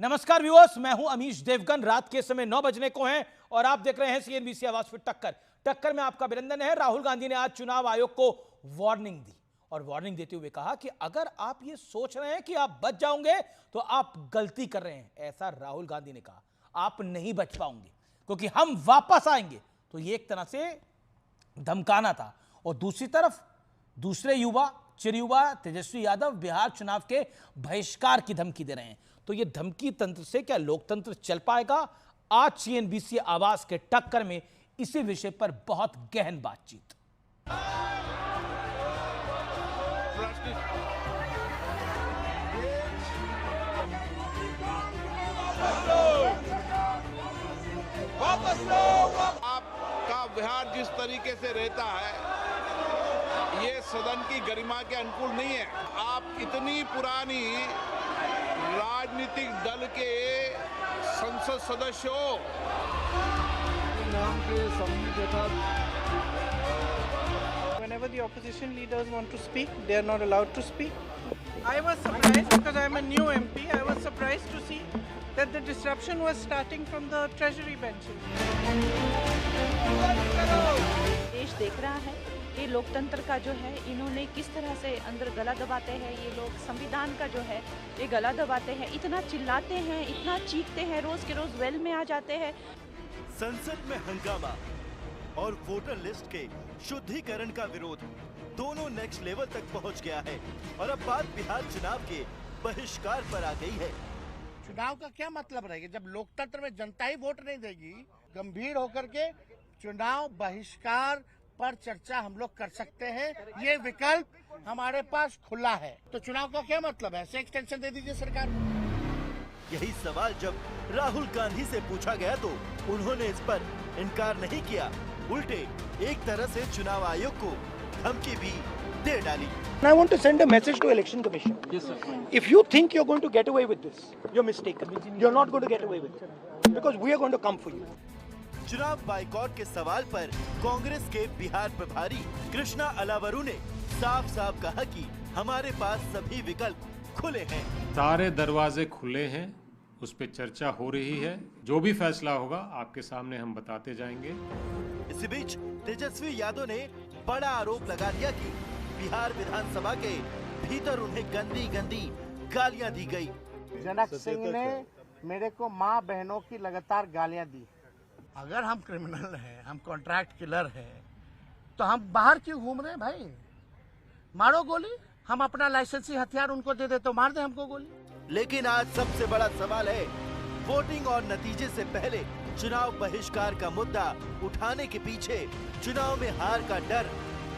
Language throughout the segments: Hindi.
नमस्कार व्यूअर्स, मैं हूं अमीश देवगन। रात के समय 9 बजने को हैं और आप देख रहे हैं सीएनबीसी आवाज पर टक्कर में आपका अभिनंदन है। राहुल गांधी ने आज चुनाव आयोग को वार्निंग दी और वार्निंग देते हुए कहा कि अगर आप ये सोच रहे हैं कि आप बच जाओगे तो आप गलती कर रहे हैं। ऐसा राहुल गांधी ने कहा। आप नहीं बच पाओगे क्योंकि हम वापस आएंगे। तो ये एक तरह से धमकाना था। और दूसरी तरफ दूसरे चिरयुवा तेजस्वी यादव बिहार चुनाव के बहिष्कार की धमकी दे रहे हैं। तो ये धमकी तंत्र से क्या लोकतंत्र चल पाएगा? आज सीएनबीसी आवाज के टक्कर में इसी विषय पर बहुत गहन बातचीत। आपका व्यवहार जिस तरीके से रहता है ये सदन की गरिमा के अनुकूल नहीं है। आप इतनी पुरानी राजनीतिक दल के संसद सदस्य हो। Whenever the opposition leaders want to speak, they are not allowed to speak. I was surprised because I am a new MP. I was surprised to see that the disruption was starting from the treasury benches. देश देख रहा है कि लोकतंत्र का जो है इन्होंने किस तरह से अंदर गला दबाते हैं। ये लोग संविधान का जो है ये गला दबाते हैं, इतना चिल्लाते हैं, इतना चीखते हैं, रोज के रोज वेल में आ जाते हैं। संसद में हंगामा और वोटर लिस्ट के शुद्धिकरण का विरोध दोनों नेक्स्ट लेवल तक पहुंच गया है और अब बात बिहार चुनाव के बहिष्कार पर आ गई है। चुनाव का क्या मतलब रहेगा जब लोकतंत्र में जनता ही वोट नहीं देगी? गंभीर होकर के चुनाव बहिष्कार पर चर्चा हम लोग कर सकते हैं। ये विकल्प हमारे पास खुला है। तो चुनाव का क्या मतलब है? ऐसे एक्सटेंशन दे दीजिए सरकार को। यही सवाल जब राहुल गांधी से पूछा गया तो उन्होंने इस पर इनकार नहीं किया। उल्टे एक तरह से चुनाव आयोग को धमकी भी दे डाली। I want to send a message to Election Commission. Yes, sir. If you think you're going to get away with this, you're mistaken. You're not going to get away with it because we are going to come for you. चुनाव बाइकॉट के सवाल पर कांग्रेस के बिहार प्रभारी कृष्णा अलावरू ने साफ साफ कहा कि हमारे पास सभी विकल्प खुले हैं। सारे दरवाजे खुले हैं, उस पर चर्चा हो रही है। जो भी फैसला होगा आपके सामने हम बताते जाएंगे। इसी बीच तेजस्वी यादव ने बड़ा आरोप लगा दिया कि बिहार विधानसभा के भीतर उन्हें गंदी गंदी गालियां दी गई। जनक सिंह ने मेरे को माँ बहनों की लगातार गालियां दी। अगर हम क्रिमिनल हैं, हम कॉन्ट्रैक्ट किलर हैं, तो हम बाहर क्यों घूम रहे हैं भाई? मारो गोली। हम अपना लाइसेंसी हथियार उनको दे दे तो मार दे हमको गोली। लेकिन आज सबसे बड़ा सवाल है वोटिंग और नतीजे से पहले चुनाव बहिष्कार का मुद्दा उठाने के पीछे चुनाव में हार का डर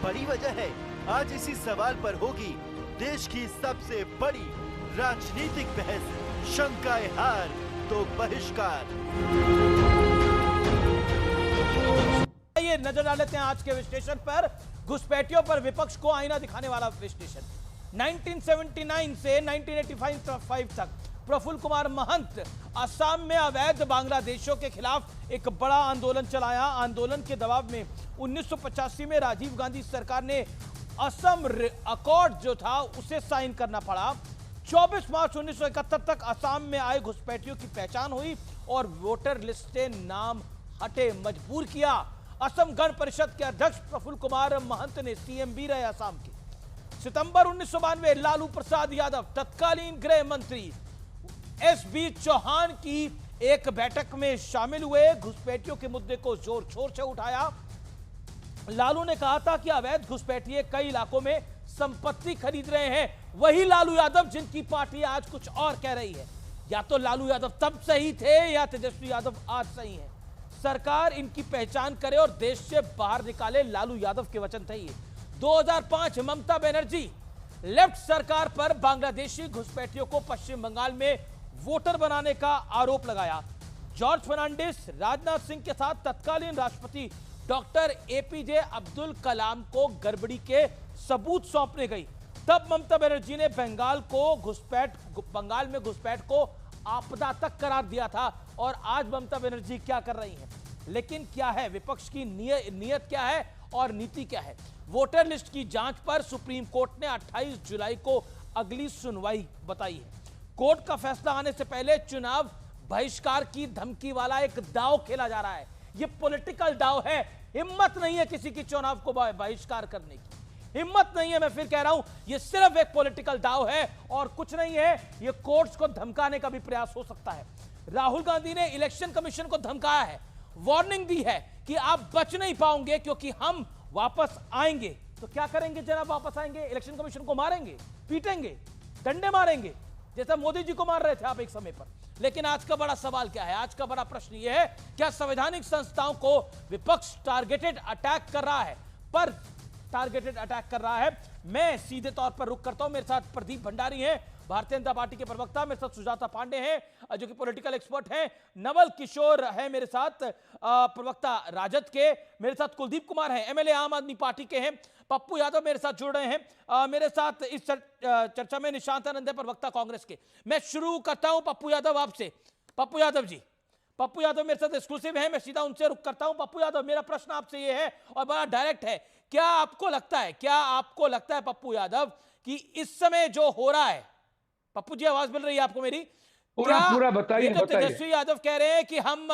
बड़ी वजह है। आज इसी सवाल पर होगी देश की सबसे बड़ी राजनीतिक बहस। शंकाए हार तो बहिष्कार। ये नजर डाल लेते हैं आज के विश्लेषण पर। घुसपैठियों पर विपक्ष को आईना दिखाने वाला विश्लेषण। 1979 से 1985 तक प्रफुल्ल कुमार महंत असम में अवैध बांग्लादेशियों के खिलाफ एक बड़ा आंदोलन चलाया। आंदोलन के दबाव में 1985 में राजीव गांधी सरकार ने असम अकॉर्ड जो था उसे साइन करना पड़ा। 24 मार्च 1971 तक असम में आए घुसपैठियों की पहचान हुई और वोटर लिस्ट से नाम हटे मजबूर किया। असम गण परिषद के अध्यक्ष प्रफुल्ल कुमार महंत ने सीएम भी रहे असम के। सितंबर 1992 लालू प्रसाद यादव तत्कालीन गृह मंत्री एसबी चौहान की एक बैठक में शामिल हुए। घुसपैठियों के मुद्दे को जोर शोर से उठाया। लालू ने कहा था कि अवैध घुसपैठिए कई इलाकों में संपत्ति खरीद रहे हैं। वही लालू यादव जिनकी पार्टी आज कुछ और कह रही है। या तो लालू यादव तब सही थे या तेजस्वी यादव आज सही है। सरकार इनकी पहचान करे और देश से बाहर निकाले, लालू यादव के वचन थे ये। 2005 ममता बनर्जी लेफ्ट सरकार पर बांग्लादेशी घुसपैठियों को पश्चिम बंगाल में वोटर बनाने का आरोप लगाया। जॉर्ज फर्नांडिस, राजनाथ सिंह के साथ तत्कालीन राष्ट्रपति डॉक्टर एपीजे अब्दुल कलाम को गड़बड़ी के सबूत सौंपने गई। तब ममता बनर्जी ने बंगाल में घुसपैठ को आपदा तक करार दिया था। और आज ममता बनर्जी क्या कर रही हैं? लेकिन क्या है विपक्ष की नीयत क्या है और नीति क्या है? वोटर लिस्ट की जांच पर सुप्रीम कोर्ट ने 28 जुलाई को अगली सुनवाई बताई है। कोर्ट का फैसला आने से पहले चुनाव बहिष्कार की धमकी वाला एक दांव खेला जा रहा है। ये पॉलिटिकल दांव है। हिम्मत नहीं है किसी की चुनाव को बहिष्कार करने की, हिम्मत नहीं है। मैं फिर कह रहा हूं, ये सिर्फ एक पॉलिटिकल दांव है और कुछ नहीं है। ये कोर्ट्स को धमकाने का भी प्रयास हो सकता है। राहुल गांधी ने इलेक्शन कमीशन को धमकाया है, वार्निंग दी है कि आप बच नहीं पाओगे क्योंकि हम वापस आएंगे। तो क्या करेंगे जनाब? वापस आएंगे, इलेक्शन कमीशन को मारेंगे, पीटेंगे, डंडे मारेंगे, जैसा मोदी जी को मार रहे थे आप एक समय पर। लेकिन आज का बड़ा सवाल क्या है? आज का बड़ा प्रश्न यह है, क्या संवैधानिक संस्थाओं को विपक्ष टारगेटेड अटैक कर रहा है? पर टारगेटेड अटैक कर रहा है। मैं सीधे तौर पर रुक करता हूं। मेरे साथ प्रदीप भंडारी हैं, भारतीय जनता पार्टी के प्रवक्ता, मेरे साथ सुजाता पांडे हैं जो कि पॉलिटिकल एक्सपर्ट हैं, नवल किशोर है मेरे साथ प्रवक्ता राजद के, मेरे साथ कुलदीप कुमार हैं एमएलए आम आदमी पार्टी के हैं, पप्पू यादव मेरे साथ जुड़ रहे हैं, मेरे साथ इस चर्चा में निशांत आनंद है प्रवक्ता कांग्रेस के। मैं शुरू करता हूं पप्पू यादव आपसे। पप्पू यादव जी, पप्पू यादव मेरे साथ एक्सक्लूसिव है, मैं सीधा उनसे रुक करता हूं। पप्पू यादव, मेरा प्रश्न आपसे ये है और बड़ा डायरेक्ट है, क्या आपको लगता है पप्पू यादव कि इस समय जो हो रहा है, पप्पू जी आवाज मिल रही है आपको मेरी? पूरा बताइए। तो तेजस्वी यादव कह रहे हैं कि हम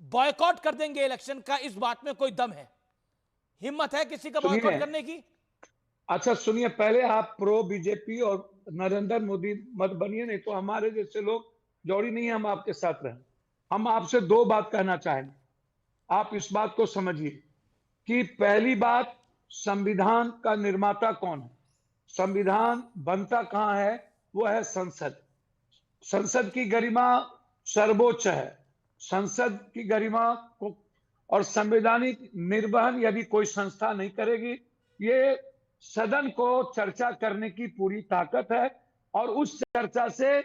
बॉयकॉट कर देंगे इलेक्शन का, इस बात में कोई दम है? हिम्मत है किसी का बॉयकॉट करने की? अच्छा सुनिए, पहले आप प्रो बीजेपी और नरेंद्र मोदी मत बनिए, नहीं तो हमारे जैसे लोग जोड़ी नहीं है, हम आपके साथ रहें। हम आपसे दो बात कहना चाहेंगे, आप इस बात को समझिए कि पहली बात, संविधान का निर्माता कौन है? संविधान बनता कहां है? वो है संसद। संसद की गरिमा सर्वोच्च है। संसद की गरिमा को और संवैधानिक निर्वहन यदि कोई संस्था नहीं करेगी, ये सदन को चर्चा करने की पूरी ताकत है और उस चर्चा से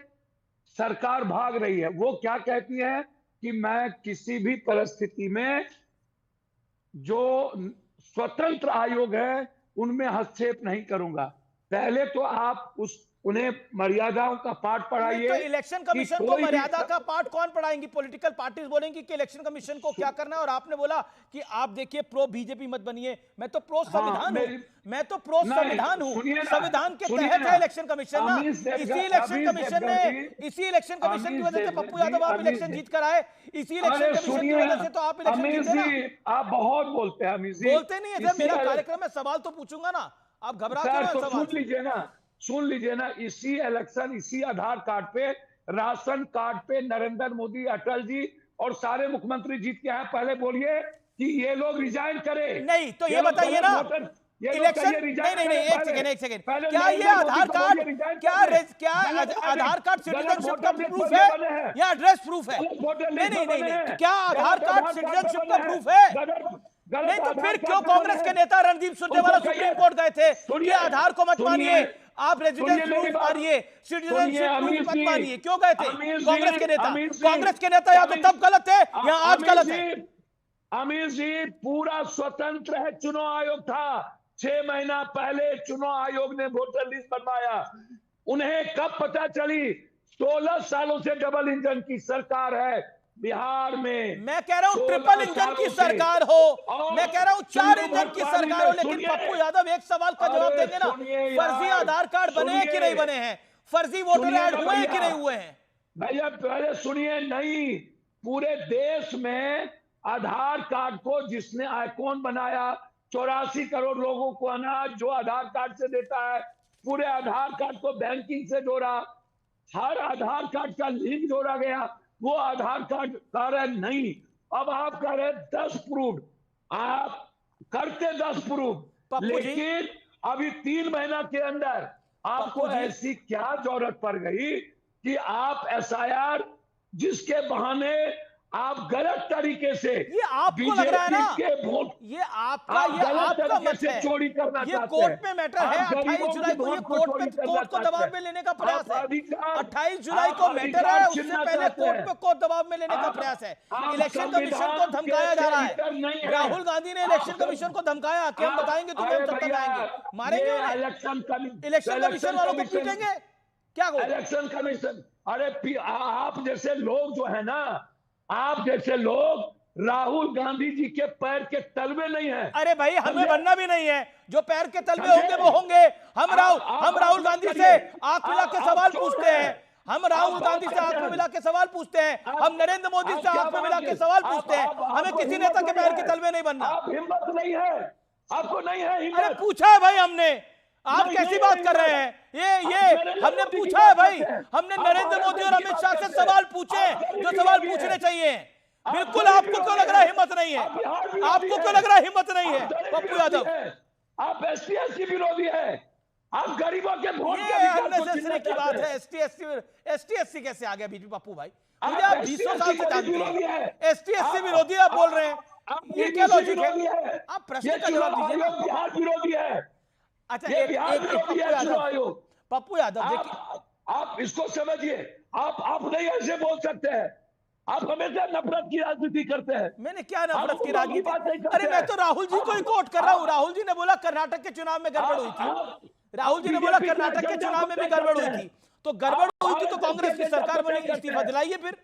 सरकार भाग रही है। वो क्या कहती है कि मैं किसी भी परिस्थिति में जो स्वतंत्र आयोग है उनमें हस्तक्षेप नहीं करूंगा। पहले तो आप उन्हें मर्यादाओं का पाठ पढ़ाइए। तो इलेक्शन कमीशन को मर्यादा का पाठ कौन पढ़ाएंगी? पॉलिटिकल पार्टीज बोलेंगी कि इलेक्शन कमीशन को क्या करना है, और आपने बोला कि आप देखिए प्रो बीजेपी मत बनिए। मैं तो प्रो संविधान हूं, मैं तो प्रो संविधान हूं। संविधान के तहत है इलेक्शन कमीशन ना। इसी इलेक्शन कमीशन की वजह से पप्पू यादव आप इलेक्शन जीत कर आए। इसी इलेक्शन कमीशन की वजह से तो आप इलेक्शन जीते ना। आप बहुत बोलते हैं। बोलते नहीं है सर, मेरा कार्यक्रम है, सवाल तो पूछूंगा ना, आप घबरा क्यों रहे हैं? सवाल सुन लीजिए ना। इसी इलेक्शन, इसी आधार कार्ड पे, राशन कार्ड पे नरेंद्र मोदी, अटल जी और सारे मुख्यमंत्री जीत के आए। पहले बोलिए कि ये लोग रिजाइन करें। नहीं तो ये बताइए ना, इलेक्शन नहीं एक सेकंड क्या ये आधार कार्ड, क्या आधार कार्ड सिटीजनशिप का प्रूफ है या एड्रेस प्रूफ है? नहीं क्या आधार कार्ड सिटीजनशिप का प्रूफ है? नहीं तो फिर क्यों कांग्रेस के नेता रणदीप सुरजेवाला सुप्रीम कोर्ट गए थे? ये आधार को मत मानिए, आप रेजिडेंस प्रूफ मानिए, सिटीजनशिप प्रूफ मत मानिए। क्यों गए थे कांग्रेस के नेता? या तो तब गलत है या आज गलत है। अमीर जी, पूरा स्वतंत्र है। चुनाव आयोग था, 6 महीना पहले चुनाव आयोग ने वोटर लिस्ट बनवाया। उन्हें कब पता चली? 16 सालों से डबल इंजन की सरकार है बिहार में। मैं कह रहा हूं ट्रिपल इंजन की सरकार हो, मैं कह रहा हूं 4 इंजन की सरकार हो। लेकिन पप्पू यादव एक सवाल का जवाब देंगे ना, फर्जी आधार कार्ड बने कि नहीं बने हैं? फर्जी वोटर ऐड हुए कि नहीं हुए हैं? भैया पहले सुनिए। नहीं, पूरे देश में आधार कार्ड को जिसने आइकॉन बनाया, 84 करोड़ लोगों को अनाज जो आधार कार्ड से देता है, पूरे आधार कार्ड को बैंकिंग से जोड़ा, हर आधार कार्ड का लिंक जोड़ा गया। वो आधार कार्ड कार्य नहीं। अब आप कह रहे 10 प्रूफ, आप करते 10 प्रूफ, लेकिन अभी 3 महीना के अंदर आपको ऐसी क्या जरूरत पड़ गई कि आप एसआईआर, जिसके बहाने आप गलत तरीके से, ये आपको लग रहा है ना, ये आपका मत है, चोरी करना, ये कोर्ट में मैटर है। 28 जुलाई को ये कोर्ट को दबाव में लेने का प्रयास है। 28 जुलाई को मैटर है, उससे पहले कोर्ट को दबाव में लेने का प्रयास है। इलेक्शन कमीशन को धमकाया जा रहा है। राहुल गांधी ने इलेक्शन कमीशन को धमकाया कि हम बताएंगे तुम्हें, हम सत्ता में आएंगे, मारेंगे। इलेक्शन कमीशन वालों को पीटेंगे क्या? इलेक्शन कमीशन, अरे आप जैसे लोग जो है ना, आप जैसे लोग राहुल गांधी जी के पैर के तलवे नहीं है। अरे भाई, हमें बनना भी नहीं है। जो पैर के तलवे होंगे वो होंगे। हम राहुल गांधी से आंख मिला के सवाल पूछते हैं। हम राहुल गांधी से हाथ में मिला के सवाल पूछते हैं, हम नरेंद्र मोदी से हाथ में मिला के सवाल पूछते हैं, हमें किसी नेता के पैर के तलवे नहीं बनना। आप हिम्मत नहीं है, आपको नहीं है अरे हिम्मत। पूछा है भाई हमने, आप कैसी बात कर रहे हैं? ये हमने पूछा है भाई, हमने नरेंद्र मोदी और अमित शाह से सवाल पूछे जो सवाल पूछने चाहिए। बिल्कुल, आपको क्यों लग रहा है हिम्मत नहीं है? आपको क्यों लग रहा है हिम्मत नहीं है? पप्पू यादव, आप ST/SC विरोधी है, आप गरीबों के वोट ये का अधिकार को अननेसेसरी छीनना की बात चाहते है। ST/SC कैसे आ गया बीच में पप्पू भाई? मुझे आप 20 साल से जानते हैं, ST/SC विरोधी आप बोल रहे हैं, ये क्या लॉजिक है? आप प्रश्न का जवाब दीजिए ना। बिहार विरोधी है। अच्छा, ये एक बिहार विरोधी है चुनाव आयोग। पप्पू यादव देखिए, आप इसको समझिए, आप नहीं ऐसे बोल सकते हैं। आप हमेशा नफरत की राजनीति करते हैं। मैंने क्या नफरत की राजनीति? बात नहीं करते अरे मैं तो राहुल जी को ही कोट कर रहा हूँ। राहुल जी ने बोला कर्नाटक के चुनाव में गड़बड़ हुई थी, राहुल जी ने बोला कर्नाटक के चुनाव में भी गड़बड़ हुई थी, तो गड़बड़ हुई थी तो कांग्रेस की सरकार बनेगी, इस्तीफा दिलाइए, फिर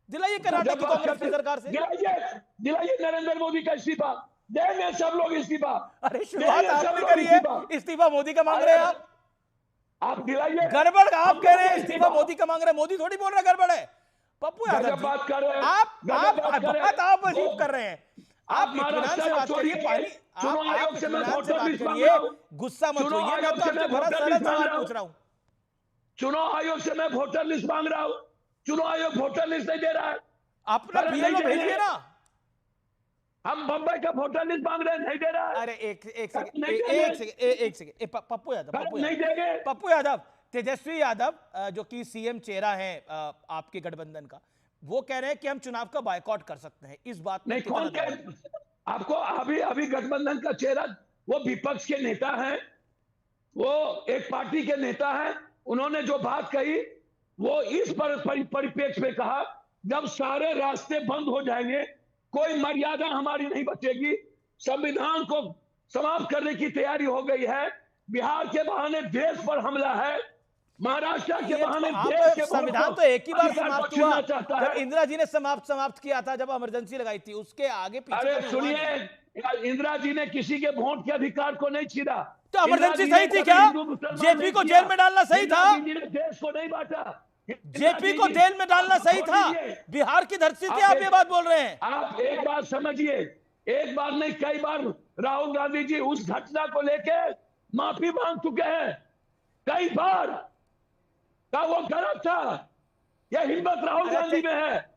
दिलाइए कर्नाटक की कांग्रेस की सरकार से, दिलाइए नरेंद्र मोदी का इस्तीफा, देंगे सब लोग इस्तीफा। अरे शुरुआत आपने करी है, इस्तीफा मोदी का मांग रहे हैं आप दिलाइए। गड़बड़ आप कह रहे हैं, इस्तीफा मोदी का मांग रहे हैं, मोदी थोड़ी बोल रहे गड़बड़ है। पप्पू यादव जी, बात कर रहे हैं, आप अजीब कर रहे हैं। आप इत्मीनान से बात करिए, पानी आप इत्मीनान से बात करिए, गुस्सा मत होइए। मैं तो आपसे बड़ा सरल सवाल पूछ रहा हूं। चुनाव आयोग से मैं वोटर लिस्ट मांग रहा हूं, चुनाव आयोग वोटर लिस्ट नहीं दे रहा है। अपना BLO भेजिए ना। हम बंबई का वोटर लिस्ट मांग रहे हैं, नहीं दे रहा है। अरे एक सेकंड, पप्पू यादव, तेजस्वी यादव जो कि CM चेहरा है आपके गठबंधन का, वो कह रहे हैं कि हम चुनाव का बायकॉट कर सकते हैं। इस बात में नहीं, कौन आपको अभी गठबंधन का चेहरा, वो विपक्ष के नेता हैं, वो एक पार्टी के नेता हैं। उन्होंने जो बात कही वो इस परिप्रेक्ष्य में कहा, जब सारे रास्ते बंद हो जाएंगे, कोई मर्यादा हमारी नहीं बचेगी, संविधान को समाप्त करने की तैयारी हो गई है, बिहार के बहाने देश पर हमला है, महाराष्ट्र के बहाने देश के संविधान तो एक ही बार समाप्त हुआ जब इंदिरा जी ने समाप्त किया था, जब इमरजेंसी लगाई थी, उसके आगे पीछे। अरे सुनिए, इंदिरा जी ने किसी के वोट के अधिकार को नहीं छीना। तो इमरजेंसी सही थी क्या? जेपी को जेल में डालना सही था? देश को नहीं बांटा, जेपी को जेल में डालना सही था? बिहार की धरती से आप ये बात बोल रहे हैं? आप एक बात समझिए, एक बार नहीं कई बार राहुल गांधी जी उस घटना को लेके माफी मांग चुके हैं, कई बार। क्या वो गलत था? यह हिम्मत राहुल गांधी में है।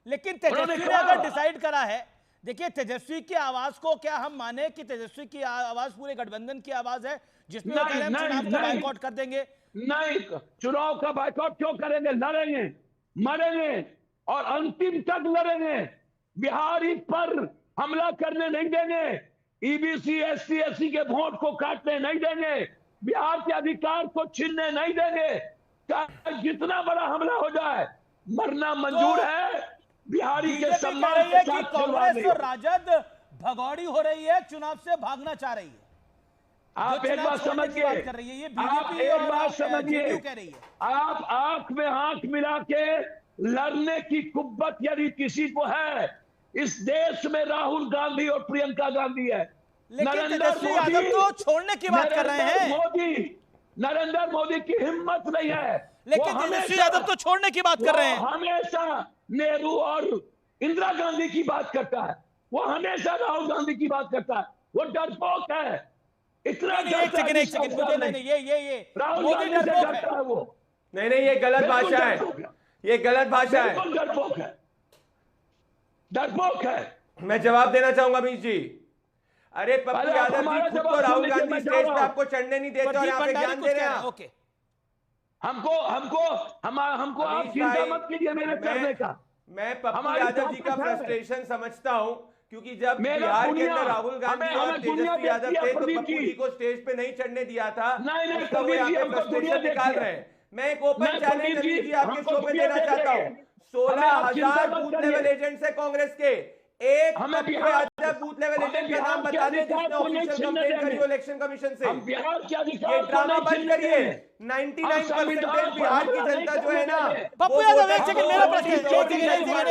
लेकिन तेजस्वी ने अगर डिसाइड करा है, देखिए तेजस्वी की आवाज को क्या हम माने कि तेजस्वी की आवाज पूरे गठबंधन की आवाज है, जिसमें वो कह रहे हैं चुनाव का बायकॉट कर देंगे? नहीं, चुनाव का बायकॉट क्यों करेंगे? लड़ेंगे, मरेंगे और अंतिम तक लड़ेंगे। बिहारी पर हमला करने नहीं देंगे, EBC SC/SC के वोट को काटने नहीं देंगे, बिहार के अधिकार को छीनने नहीं देंगे। चाहे जितना बड़ा हमला हो जाए, मरना मंजूर है। बिहारी के सम्मान के साथ कांग्रेस और राजद भगौड़ी हो रही है, चुनाव से भागना चाह रही है। आप एक बात समझिए, कर रही है ये बीजेपी और जेडीयू कह रही है। आप आंख में आंख मिला के लड़ने की कुव्वत यदि किसी को है, इस देश में राहुल गांधी और प्रियंका गांधी है। लेकिन तेजस्वी यादव तो छोड़ने की बात कर रहे हैं। नरेंद्र मोदी की हिम्मत नहीं है, लेकिन तेजस्वी यादव तो छोड़ने की बात कर रहे हैं। हमेशा नेहरू और इंदिरा गांधी की बात करता है, वो हमेशा राहुल गांधी की बात करता है। वो डरपोक है, इतना एक सेकंड मुझे नहीं, ये राहुल मोदी गांधी से डरपोक डरता है वो। नहीं, ये गलत भाषा है, ये गलत भाषा है, डरपोक है, डरपोक है। मैं जवाब देना चाहूंगा अमीश जी। अरे पप्पू यादव जी खुद तो राहुल गांधी स्टेज पे आपको चढ़ने नहीं देते और यहाँ पे ज्ञान दे रहे हैं। ओके, हमको आप चिंता मत कीजिए मेरे चढ़ने का। मैं पप्पू यादव जी का फ्रस्ट्रेशन समझता हूँ, क्योंकि जब बिहार के अंदर राहुल गांधी और तेजस्वी यादव थे तो पप्पू जी को स्टेज पे नहीं चढ़ने दिया था, उसका वो यहाँ पे फ्रस्ट्रेशन निकाल रहे हैं। मैं एक ओपन चैलेंज अमीश जी आपके शो पे देना चाहता हूँ। 16,000 बूथ लेवल एजेंट्स है कांग्रेस के, एक Pappu Yadav booth level agent का नाम बता दें जिसने ऑफिशियल कंप्लेंट करी हो इलेक्शन कमिशन से। ये ड्रामा बंद करिए। 99% बिहार की जनता जो है ना। पप्पू यादव एक सेकंड, मेरा प्रश्न, एक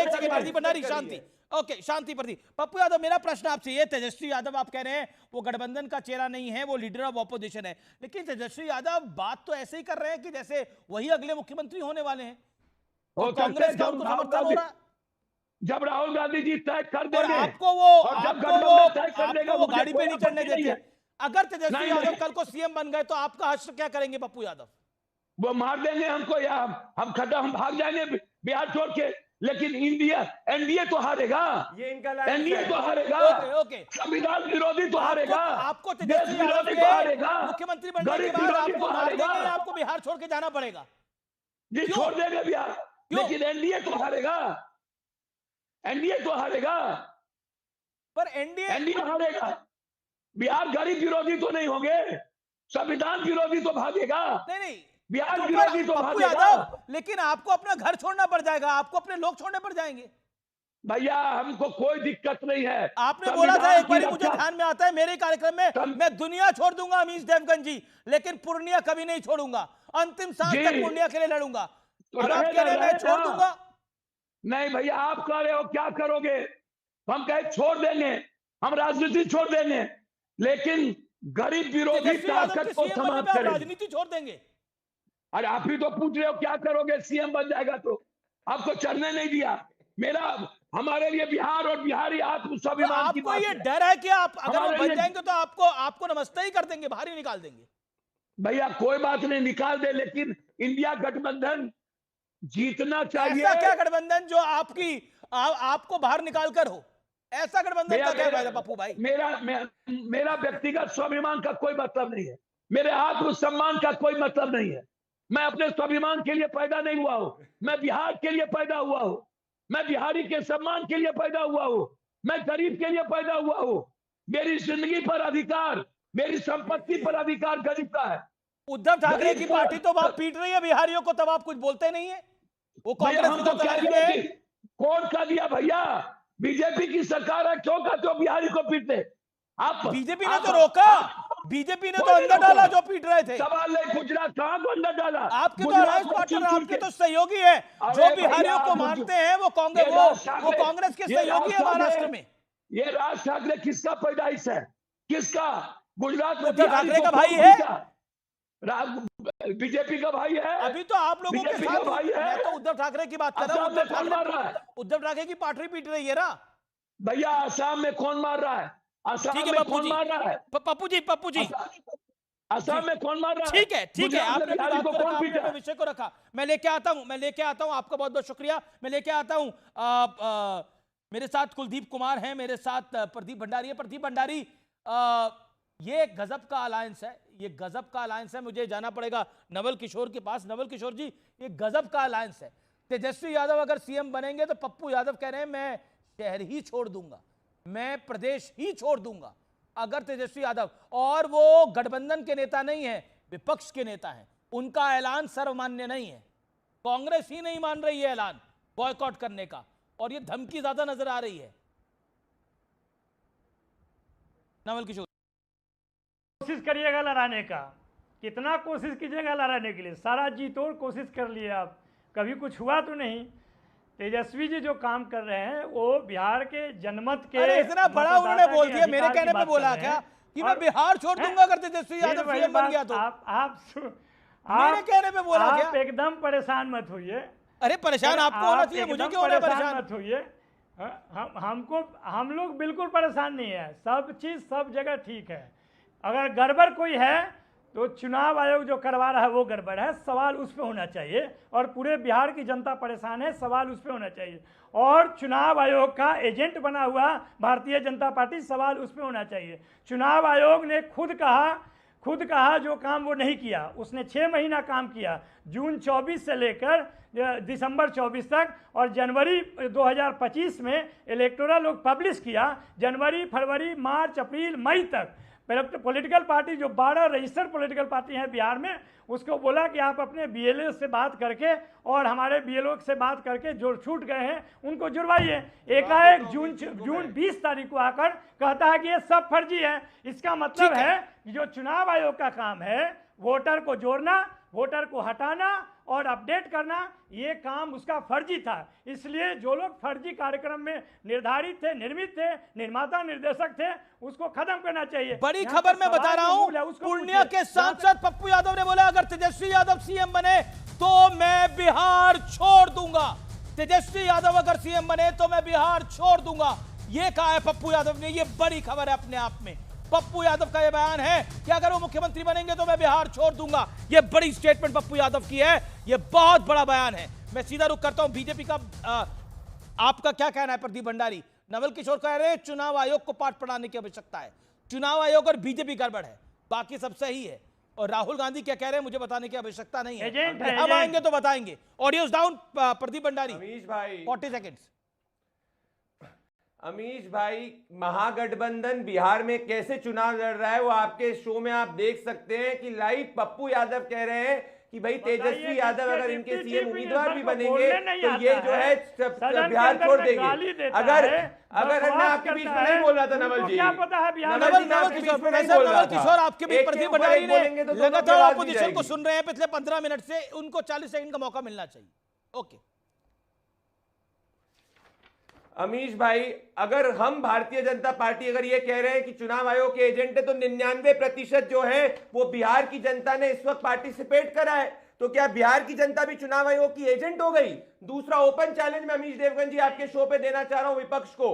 सेकंड प्रदीप भंडारी शांति। ओके, शांति प्रदीप। पप्पू यादव, मेरा प्रश्न आपसे ये, तेजस्वी यादव आप कह रहे हैं वो गठबंधन का चेहरा नहीं है, वो लीडर ऑफ ऑपोजिशन है, लेकिन तेजस्वी यादव बात तो ऐसे ही कर रहे हैं कि जैसे वही अगले मुख्यमंत्री होने वाले हैं। और कांग्रेस का उनको समर्थन हो रहा है। जब राहुल गांधी जी तय कर देंगे, आपको वो गाड़ी पे नहीं चढ़ने देते। अगर तेजस्वी यादव कल को सीएम बन गए तो आपका हश्र क्या करेंगे पप्पू यादव? वो मार देंगे हमको, या हम भाग जाएंगे बिहार छोड़ के, लेकिन एनडीए तो हारेगा, ये इनका एनडीए तो हारेगा। ओके, संविधान विरोधी तो हारेगा, आपको तेजस्वी यादव तो हारेगा, मुख्यमंत्री बनने के बाद आपको मार देंगे, आपको बिहार छोड़ के जाना पड़ेगा। जी छोड़ देंगे बिहार, लेकिन एनडीए तो हारेगा, एनडीए तो हारेगा। पर एनडीए हारेगा, बिहार गरीब विरोधी तो नहीं होंगे, संविधान विरोधी तो भागेगा। नहीं बिहार विरोधी तो पप्पू यादव, लेकिन आपको अपना घर छोड़ना पड़ जाएगा, आपको अपने लोग छोड़ने पड़ जाएंगे। भैया हमको कोई दिक्कत नहीं है। आपने बोला था एक बार, मुझे ध्यान में आता है मेरे कार्यक्रम में, मैं दुनिया छोड़ दूंगा अमीश देवगन जी, लेकिन पूर्णिया कभी नहीं छोड़ूंगा, अंतिम सांस तक पूर्णिया के लिए लड़ूंगा। तो आप कह रहे हैं मैं छोड़ दूंगा? नहीं भैया, आप कह रहे हो क्या करोगे? हम कहे छोड़ देंगे, हम राजनीति छोड़ देंगे, लेकिन गरीब विरोधी ताकत को समाप्त करेंगे। राजनीति छोड़ देंगे? अरे आप ही तो पूछ रहे हो क्या करोगे सीएम बन जाएगा तो? आपको चढ़ने नहीं दिया। हमारे लिए बिहार और बिहारी आत्म स्वाभिमान की बात है। आपको ये डर है कि आप अगर बन जाएंगे तो आपको नमस्ते ही कर देंगे, बाहर ही निकाल देंगे? भैया कोई बात नहीं, निकाल दे, लेकिन इंडिया गठबंधन जीतना चाहिए। ऐसा क्या गठबंधन जो आपको बाहर निकाल कर हो? ऐसा गठबंधन का क्या फायदा पप्पू भाई? मेरा व्यक्तिगत स्वाभिमान का कोई मतलब नहीं है, मेरे आत्मसम्मान का कोई मतलब नहीं है। मैं अपने स्वाभिमान के लिए पैदा नहीं हुआ हूं, मैं बिहार के लिए पैदा हुआ हूं, मैं बिहारी के सम्मान के लिए पैदा हुआ हूं, मैं गरीब के लिए पैदा हुआ हूं। मेरी जिंदगी पर अधिकार, मेरी संपत्ति पर अधिकार गरीब का है। उद्धव ठाकरे की पार्टी तो आप पीट रही है बिहारियों को, तब आप कुछ बोलते नहीं है। वो कांग्रेस कौन कर दिया भैया? बीजेपी की सरकार है, क्यों कहते हो बिहारी को पीटते? आप बीजेपी ने तो रोका, बीजेपी ने तो अंदर डाला जो पीट रहे थे। सवाल है गुजरात कहां को अंदर डाला? आपके तो अलायंस पार्टनर, आपके तो सहयोगी है जो बिहारियों को मारते हैं, वो कांग्रेस के सहयोगी है महाराष्ट्र में। ये राज ठाकरे किसका पैदाइश है? किसका? गुजरात में उद्धव ठाकरे का भाई है, बीजेपी का भाई है। अभी तो आप लोगों के साथ भाई है। मैं तो उद्धव ठाकरे की बात कर रहा हूं। उद्धव ठाकरे की पार्टी पीट रही है ना भैया। असम में कौन मार रहा है? असम में कौन मार रहा है? पप्पू जी असम में कौन मार रहा है? ठीक है, आपने विषय को रखा, मैं लेके आता हूं। आपका बहुत बहुत शुक्रिया। मैं लेके आता हूं, मेरे साथ कुलदीप कुमार हैं, मेरे साथ प्रदीप भंडारी है। प्रदीप भंडारी, ये गजब का अलायंस है, ये गजब का अलायंस है। मुझे जाना पड़ेगा नवल किशोर के पास। नवल किशोर जी, ये गजब का अलायंस है। तेजस्वी यादव अगर सीएम बनेंगे तो पप्पू यादव कह रहे हैं मैं शहर ही छोड़ दूंगा, मैं प्रदेश ही छोड़ दूंगा अगर तेजस्वी यादव, और वो गठबंधन के नेता नहीं है, विपक्ष के नेता हैं, उनका ऐलान सर्वमान्य नहीं है। कांग्रेस ही नहीं मान रही है ऐलान बॉयकॉट करने का, और ये धमकी ज्यादा नजर आ रही है। नवल किशोर, कोशिश करिएगा लड़ाने का, कितना कोशिश कीजिएगा लड़ाने के लिए, सारा जी तोड़ कोशिश कर लिए आप, कभी कुछ हुआ तो नहीं। तेजस्वी जी जो काम कर रहे हैं वो बिहार के जनमत के, अरे इतना बड़ा उन्होंने बोल दिया, मेरे कहने पे बोला क्या कि मैं बिहार छोड़ दूंगा अगर तेजस्वी यादव सीएम बन गया तो? मेरे कहने पे बोला क्या? आप एकदम परेशान मत होइए। अरे परेशान आपको होना चाहिए, मुझे क्यों होना परेशान? मत होइए, हम लोग बिल्कुल परेशान नहीं है, सब चीज सब जगह ठीक है। अगर गड़बड़ कोई है तो चुनाव आयोग जो करवा रहा है वो गड़बड़ है, सवाल उस पर होना चाहिए, और पूरे बिहार की जनता परेशान है, सवाल उस पर होना चाहिए। और चुनाव आयोग का एजेंट बना हुआ भारतीय जनता पार्टी, सवाल उस पर होना चाहिए। चुनाव आयोग ने खुद कहा जो काम वो नहीं किया, उसने 6 महीना काम किया, जून 24 से लेकर दिसंबर 24 तक, और जनवरी 2025 में इलेक्टोरल लोग पब्लिश किया, जनवरी फरवरी मार्च अप्रैल मई तक। पॉलिटिकल पार्टी जो 12 रजिस्टर्ड पॉलिटिकल पार्टी हैं बिहार में, उसको बोला कि आप अपने बीएलओ से बात करके और हमारे बीएलओ से बात करके जो छूट गए हैं उनको जुड़वाइए। एकाएक जून 20 तारीख को आकर कहता है कि ये सब फर्जी है। इसका मतलब है कि जो चुनाव आयोग का काम है वोटर को जोड़ना, वोटर को हटाना और अपडेट करना ये काम उसका फर्जी था। इसलिए जो लोग फर्जी कार्यक्रम में निर्धारित थे, निर्मित थे, निर्माता निर्देशक थे, उसको खत्म करना चाहिए। बड़ी खबर मैं बता रहा हूं, पूर्णिया के सांसद पप्पू यादव ने बोला अगर तेजस्वी यादव सीएम बने तो मैं बिहार छोड़ दूंगा। तेजस्वी यादव अगर सीएम बने तो मैं बिहार छोड़ दूंगा, ये कहा है पप्पू यादव ने। ये बड़ी खबर है अपने आप में। पप्पू यादव का यह बयान है कि अगर वो मुख्यमंत्री बनेंगे तो मैं बिहार छोड़ दूंगा। ये बड़ी स्टेटमेंट पप्पू यादव की है, ये बहुत बड़ा बयान है। मैं सीधा रुख करता हूं बीजेपी का। आपका क्या कहना है प्रदीप भंडारी? नवल किशोर कह रहे हैं चुनाव आयोग को पाठ पढ़ाने की आवश्यकता है, चुनाव आयोग और बीजेपी गड़बड़ है, बाकी सब सही है। और राहुल गांधी क्या कह रहे हैं मुझे बताने की आवश्यकता नहीं है, हम आएंगे तो बताएंगे। Audio's down Pradeep Bhandari. अमीश भाई 40 सेकेंड्स। अमीश भाई, महागठबंधन बिहार में कैसे चुनाव लड़ रहा है वो आपके शो में आप देख सकते हैं कि लाइव पप्पू यादव कह रहे हैं कि भाई तेजस्वी यादव अगर इनके सीएम उम्मीदवार भी बनेंगे तो ये जो है बिहार छोड़ देंगे। अगर मैं आपके बीच में नहीं बोल रहा था नवल जी, नवल किशोर आपके बीच प्रदीप भंडारी ने लगातार ऑपोजिशन को सुन रहे हैं पिछले 15 मिनट से, उनको 40 सेकंड का मौका मिलना चाहिए। ओके अमीश भाई, अगर हम भारतीय जनता पार्टी अगर ये कह रहे हैं कि चुनाव आयोग के एजेंट है तो 99% जो है वो बिहार की जनता ने इस वक्त पार्टिसिपेट करा है, तो क्या बिहार की जनता भी चुनाव आयोग की एजेंट हो गई? दूसरा ओपन चैलेंज में अमीश देवगन जी आपके शो पे देना चाह रहा हूं विपक्ष को।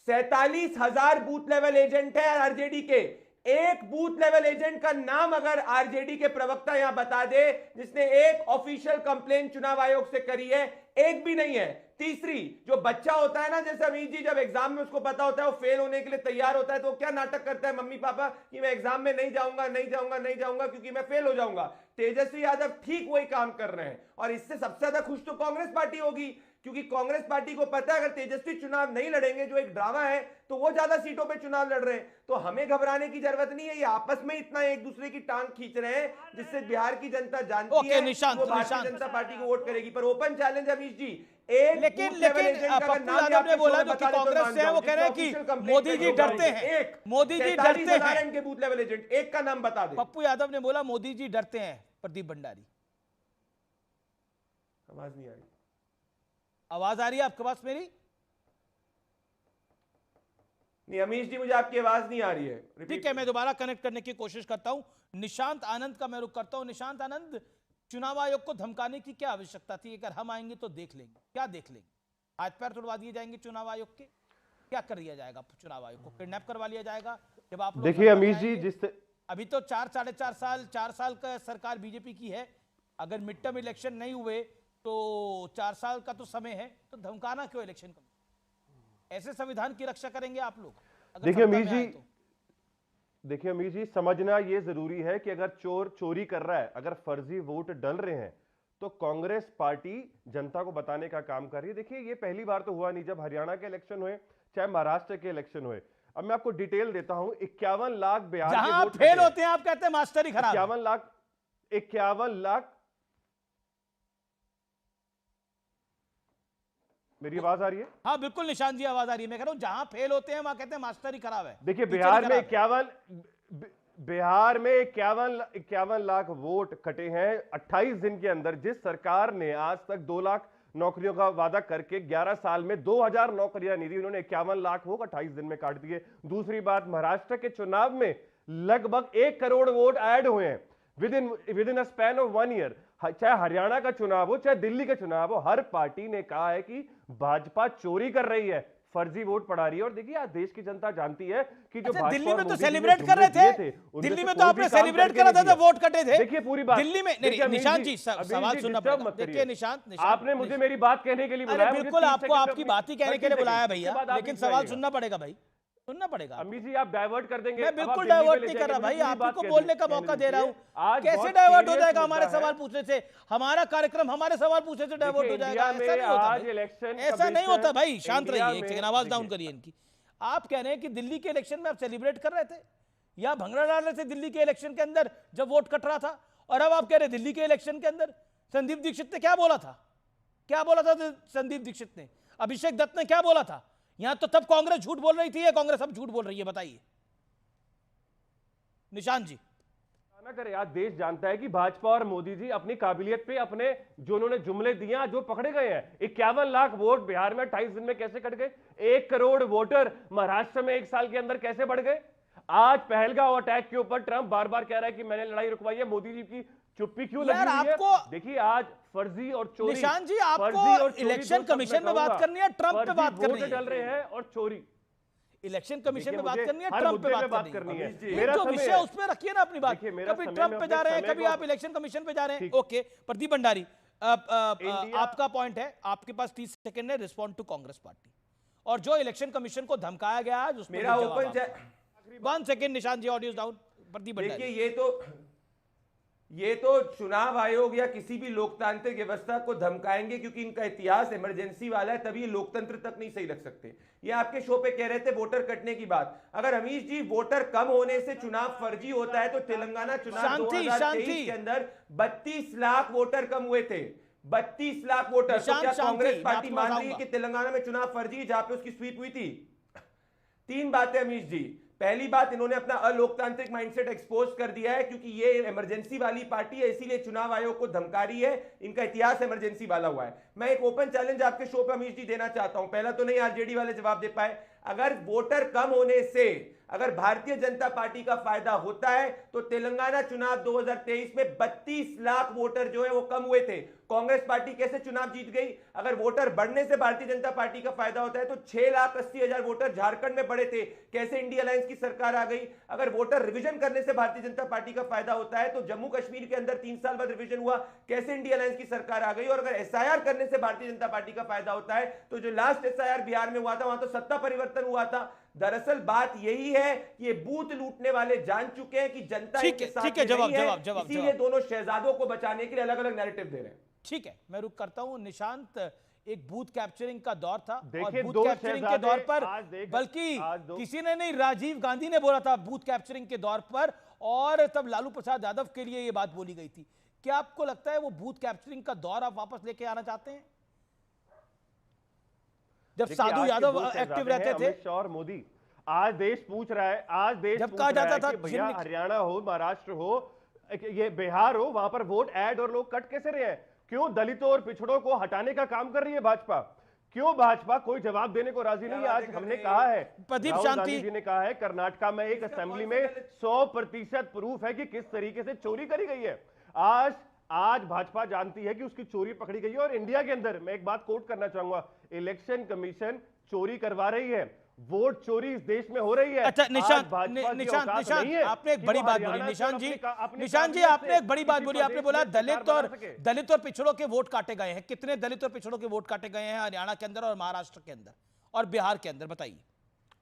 47,000 बूथ लेवल एजेंट है आरजेडी के, एक बूथ लेवल एजेंट का नाम अगर आरजेडी के प्रवक्ता यहां बता दे जिसने एक ऑफिशियल कंप्लेंट चुनाव आयोग से करी है, एक भी नहीं है। तीसरी, जो बच्चा होता है ना, जैसे अमीश जी जब एग्जाम में उसको पता होता है वो फेल होने के लिए तैयार होता है तो क्या नाटक करता है मम्मी पापा कि मैं एग्जाम में नहीं जाऊंगा नहीं जाऊंगा नहीं जाऊंगा क्योंकि मैं फेल हो जाऊंगा। तेजस्वी यादव ठीक वही काम कर रहे हैं और इससे सबसे ज्यादा खुश तो कांग्रेस पार्टी होगी क्योंकि कांग्रेस पार्टी को पता है अगर तेजस्वी चुनाव नहीं लड़ेंगे, जो एक ड्रामा है, तो वो ज्यादा सीटों पे चुनाव लड़ रहे हैं। तो हमें घबराने की जरूरत नहीं है, ये आपस में इतना एक दूसरे की टांग खींच रहे हैं जिससे बिहार की जनता जानती है वो भारतीय जनता पार्टी को वोट करेगी। पर ओपन चैलेंज अमीश जी, लेकिन पप्पू यादव ने बोला जो कि कांग्रेस से है वो कह रहे हैं कि मोदी जी डरते हैं, मोदी जी डरते हैं इनके बूथ लेवल एजेंट, एक का नाम बता दे। पप्पू यादव ने बोला मोदी जी डरते हैं। प्रदीप भंडारी, आवाज नहीं आ रही? आवाज आ रही है आपके पास मेरी? नहीं अमीश जी, मुझे आपकी आवाज नहीं आ रही है। ठीक है, मैं दोबारा कनेक्ट करने की कोशिश करता हूं। निशांत आनंद का मैं रुख करता हूं। निशांत आनंद, चुनाव आयोग को धमकाने की क्या आवश्यकता थी? अगर हम आएंगे तो देख लेंगे, क्या देख लेंगे? हाथ पैर तोड़वा दिए जाएंगे चुनाव आयोग के? क्या कर दिया जाएगा? चुनाव आयोग को किडनैप करवा लिया जाएगा? जब आप देखिए अमीश जी, जिस अभी तो 4 साल का सरकार बीजेपी की है, अगर मिड टर्म इलेक्शन नहीं हुए तो 4 साल का तो समय है, तो धमकाना क्यों इलेक्शन कमीशन? ऐसे संविधान की रक्षा करेंगे आप लोग? देखिए अमीश जी, समझना यह जरूरी है कि अगर चोर चोरी कर रहा है, अगर फर्जी वोट डल रहे हैं, तो कांग्रेस पार्टी जनता को बताने का काम कर रही है। देखिए ये पहली बार तो हुआ नहीं, जब हरियाणा के इलेक्शन हुए, चाहे महाराष्ट्र के इलेक्शन हुए। अब मैं आपको डिटेल देता हूं। 51 लाख बिहार के वोट फेल होते हैं, आप कहते हैं मास्टर ही खराब। 51 लाख। मेरी आवाज आ रही है? हाँ बिल्कुल निशांत जी आवाज आ रही है। मैं कह रहा हूं जहां फेल होते हैं वहां कहते हैं मास्टर ही खराब है। देखिए बिहार में 51 लाख वोट कटे हैं 28 दिन के अंदर। जिस सरकार ने आज तक 2 लाख नौकरियों का वादा करके 11 साल में 2000 नौकरियां नहीं दी, उन्होंने 51 लाख वोट 28 दिन में काट दिए। दूसरी बात, महाराष्ट्र के चुनाव में लगभग 1 करोड़ वोट ऐड हुए हैं with in a span of 1 year. चाहे हरियाणा का चुनाव हो, चाहे दिल्ली का चुनाव हो, हर पार्टी ने कहा है कि भाजपा चोरी कर रही है, फर्जी वोट पड़ा रही है। और देखिए आज देश की जनता जानती है कि जो दिल्ली में तो सेलिब्रेट कर रहे थे, दिल्ली में तो आपने सेलिब्रेट करा था जब वोट कटे थे। देखिए पूरी बात दिल्ली में नहीं, निशांत जी सवाल सुनना पड़ेगा। देखिए निशांत, आपने मुझे मेरी बात कहने के लिए बुलाया। बिल्कुल आपको आपकी बात ही कहने के लिए बुलाया भैया, लेकिन सवाल सुनना पड़ेगा भाई, सुनना पड़ेगा। अम्मी जी आप डाइवर्ट कर देंगे। मैं बिल्कुल डाइवर्ट नहीं कर रहा भाई, आपको बोलने का मौका दे रहा हूं। कैसे डाइवर्ट हो जाएगा हमारे सवाल पूछने से? हमारा कार्यक्रम हमारे सवाल पूछने से डाइवर्ट हो जाएगा? ऐसा नहीं होता, ऐसा नहीं होता भाई। शांत रहिए, एक सेकंड आवाज डाउन करिए इनकी। आप कह रहे हैं कि दिल्ली के इलेक्शन में आप सेलिब्रेट कर रहे थे या भंगड़ा डाल रहे थे दिल्ली के इलेक्शन के अंदर जब वोट कट रहा था, और अब आप कह रहे दिल्ली के इलेक्शन के अंदर संदीप दीक्षित ने क्या बोला था? क्या बोला था संदीप दीक्षित ने? अभिषेक दत्त ने क्या बोला था? यहां तो तब कांग्रेस झूठ बोल रही थी या कांग्रेस अब झूठ बोल रही है? बताइए निशांत जी। ना करे। आज देश जानता है कि भाजपा और मोदी जी अपनी काबिलियत पे अपने जो उन्होंने जुमले दिए जो पकड़े गए हैं। 51 लाख वोट बिहार में 28 दिन में कैसे कट गए? 1 करोड़ वोटर महाराष्ट्र में 1 साल के अंदर कैसे बढ़ गए? आज पहलगांव अटैक के ऊपर ट्रंप बार बार कह रहा है कि मैंने लड़ाई रुकवाई है, मोदी जी की चुप्पी क्यों लगी हुई है? देखिए आज फर्जी और चोरी, निशांत जी आपको इलेक्शन कमीशन में बात करनी है, ट्रंप पे बात करनी है? डल रहे हैं और चोरी इलेक्शन कमीशन में बात करनी है, ट्रंप पे बात करनी है? जो विषय उस पर रखिए ना अपनी बात। कभी ट्रंप पे जा रहे हैं, कभी आप इलेक्शन कमीशन पे जा रहे हैं। ओके, प्रदीप भंडारी आपका पॉइंट है, आपके पास 30 सेकंड है, रिस्पॉन्ड टू कांग्रेस पार्टी और जो इलेक्शन कमीशन को धमकाया गया है उसमें मेरा ओपन 1 सेकंड निशांत जी, ऑडियो डाउन। प्रदीप भंडारी देखिए ये तो चुनाव आयोग या किसी भी लोकतांत्रिक व्यवस्था को धमकाएंगे क्योंकि इनका इतिहास इमरजेंसी वाला है, तभी ये लोकतंत्र तक नहीं सही रख सकते। ये आपके शो पे कह रहे थे वोटर कटने की बात। अगर अमीश जी वोटर कम होने से चुनाव फर्जी होता है तो तेलंगाना चुनाव 2023 के अंदर 32 लाख वोटर कम हुए थे। 32 लाख वोटर। तो क्या कांग्रेस पार्टी मान रही है कि तेलंगाना में चुनाव फर्जी है जहां पे उसकी स्वीप हुई थी? 3 बातें अमीश जी। पहली बात, इन्होंने अपना अलोकतांत्रिक माइंडसेट एक्सपोज कर दिया है क्योंकि ये इमरजेंसी वाली पार्टी है, इसीलिए चुनाव आयोग को धमका रही है। इनका इतिहास इमरजेंसी वाला हुआ है। मैं एक ओपन चैलेंज आपके शो पे अमीश जी देना चाहता हूं। पहला तो नहीं आरजेडी वाले जवाब दे पाए। अगर वोटर कम होने से अगर भारतीय जनता पार्टी का फायदा होता है तो तेलंगाना चुनाव 2023 में 32 लाख वोटर जो है वो कम हुए थे। कांग्रेस पार्टी कैसे चुनाव जीत गई? अगर वोटर बढ़ने से भारतीय जनता पार्टी का फायदा होता है तो 6,80,000 वोटर झारखंड में बढ़े थे, कैसे इंडिया अलायंस की सरकार आ गई? अगर वोटर रिवीजन करने से भारतीय जनता पार्टी का फायदा होता है तो जम्मू कश्मीर के अंदर 3 साल बाद रिवीजन हुआ, कैसे इंडिया अलायंस की सरकार आ गई? और अगर एसआईआर करने से भारतीय जनता पार्टी का फायदा होता है तो जो लास्ट एसआईआर बिहार में हुआ था वहां तो सत्ता परिवर्तन हुआ था। दरअसल बात यही है कि ये बूथ लूटने वाले जान चुके हैं कि जनता इनके साथ नहीं है, इसीलिए दोनों शहजादों को बचाने के लिए अलग अलग नैरेटिव दे रहे हैं। ठीक है, मैं रुक करता हूं। निशांत, एक बूथ कैप्चरिंग का दौर था और बूथ कैप्चरिंग के दौर पर बल्कि किसी ने नहीं, राजीव गांधी ने बोला था बूथ कैप्चरिंग के दौर पर, और तब लालू प्रसाद यादव के लिए यह बात बोली गई थी। क्या आपको लगता है वो बूथ कैप्चरिंग का दौर आप वापस लेके आना चाहते हैं जब साधु यादव एक्टिव रहते थे? अमित शाह और मोदी, आज देश पूछ रहा है, आज देश जब कहा जाता था भैया हरियाणा हो, महाराष्ट्र हो, ये बिहार हो, वहां पर वोट ऐड और लोग कट कैसे रहे हैं? क्यों दलितों और पिछड़ों को हटाने का काम कर रही है भाजपा? क्यों भाजपा कोई जवाब देने को राजी नहीं है? आज हमने कहा है, प्रदीप शांति जी ने कहा है, कर्नाटका में एक असेंबली में 100% प्रूफ है कि किस तरीके से चोरी करी गई है। आज भाजपा जानती है कि उसकी चोरी पकड़ी गई है। और इंडिया के अंदर मैं एक बात कोट करना चाहूंगा, इलेक्शन कमीशन चोरी करवा रही है, वोट चोरी इस देश में हो रही है। अच्छा निशांत, आपने एक बड़ी बात बोली। निशांत जी आपने एक बड़ी बात बोली। आपने बोला दलित और पिछड़ों के वोट काटे गए हैं। कितने दलित और पिछड़ों के वोट काटे गए हैं हरियाणा के अंदर और महाराष्ट्र के अंदर और बिहार के अंदर? बताइए,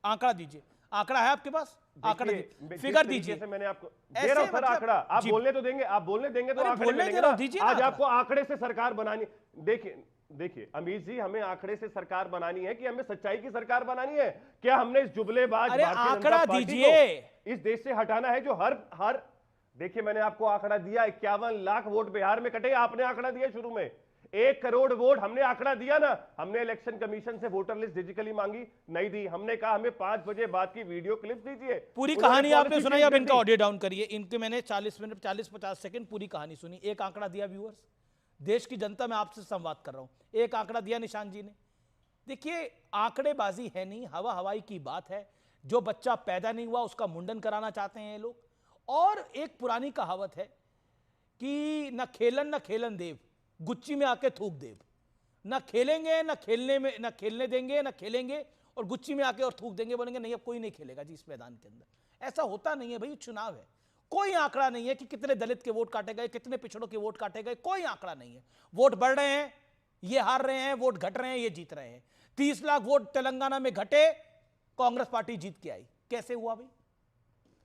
आंकड़ा दीजिए। आंकड़ा है आपके पास? आंकड़ा फिगर दीजिए। मैंने आपको दे रहा हूं सर आंकड़ा, आप बोलने तो देंगे, आप बोलने देंगे तो आंकड़े मिलेंगे। आज आपको आंकड़े से सरकार बनानी, देखिए अमीश जी, हमें आंकड़े से सरकार बनानी है कि हमें सच्चाई की सरकार बनानी है? क्या हमने इस जुबलेबाज आंकड़ा दीजिए इस देश से हटाना है जो हर देखिए मैंने आपको आंकड़ा दिया, 51 लाख वोट बिहार में कटे। आपने आंकड़ा दिया शुरू में 1 करोड़ वोट, हमने आंकड़ा दिया ना। हमने इलेक्शन कमीशन से वोटर लिस्ट डिजिटली मांगी, नहीं दी। हमने कहा हमें 5 बजे बाद की वीडियो क्लिप दीजिए। पूरी कहानी आपने सुनाई, अब इनका ऑडियो डाउन करिए। इनके मैंने 40 मिनट 40-50 सेकंड पूरी कहानी सुनी। एक आंकड़ा दिया व्यूअर्स, देश की जनता में आपसे संवाद कर रहा हूं। एक आंकड़ा दिया निशांत जी ने। देखिए आंकड़ेबाजी है नहीं, हवा हवाई की बात है। जो बच्चा पैदा नहीं हुआ उसका मुंडन कराना चाहते हैं ये लोग। और एक पुरानी कहावत है कि न खेलन देव, गुच्ची में आके थूक देव। न खेलेंगे, न खेलने देंगे, न खेलेंगे और गुच्ची में आके और थूक देंगे, बोलेंगे नहीं अब कोई नहीं खेलेगा जी इस मैदान के अंदर। ऐसा होता नहीं है भाई, चुनाव है। कोई आंकड़ा नहीं है कि कितने दलित के वोट काटे गए, कितने पिछड़ों के वोट काटे गए, कोई आंकड़ा नहीं है। वोट बढ़ रहे हैं, ये हार रहे हैं, वोट घट रहे हैं, ये जीत रहे हैं। 30 लाख वोट तेलंगाना में घटे, कांग्रेस पार्टी जीत के आई। कैसे हुआ भाई?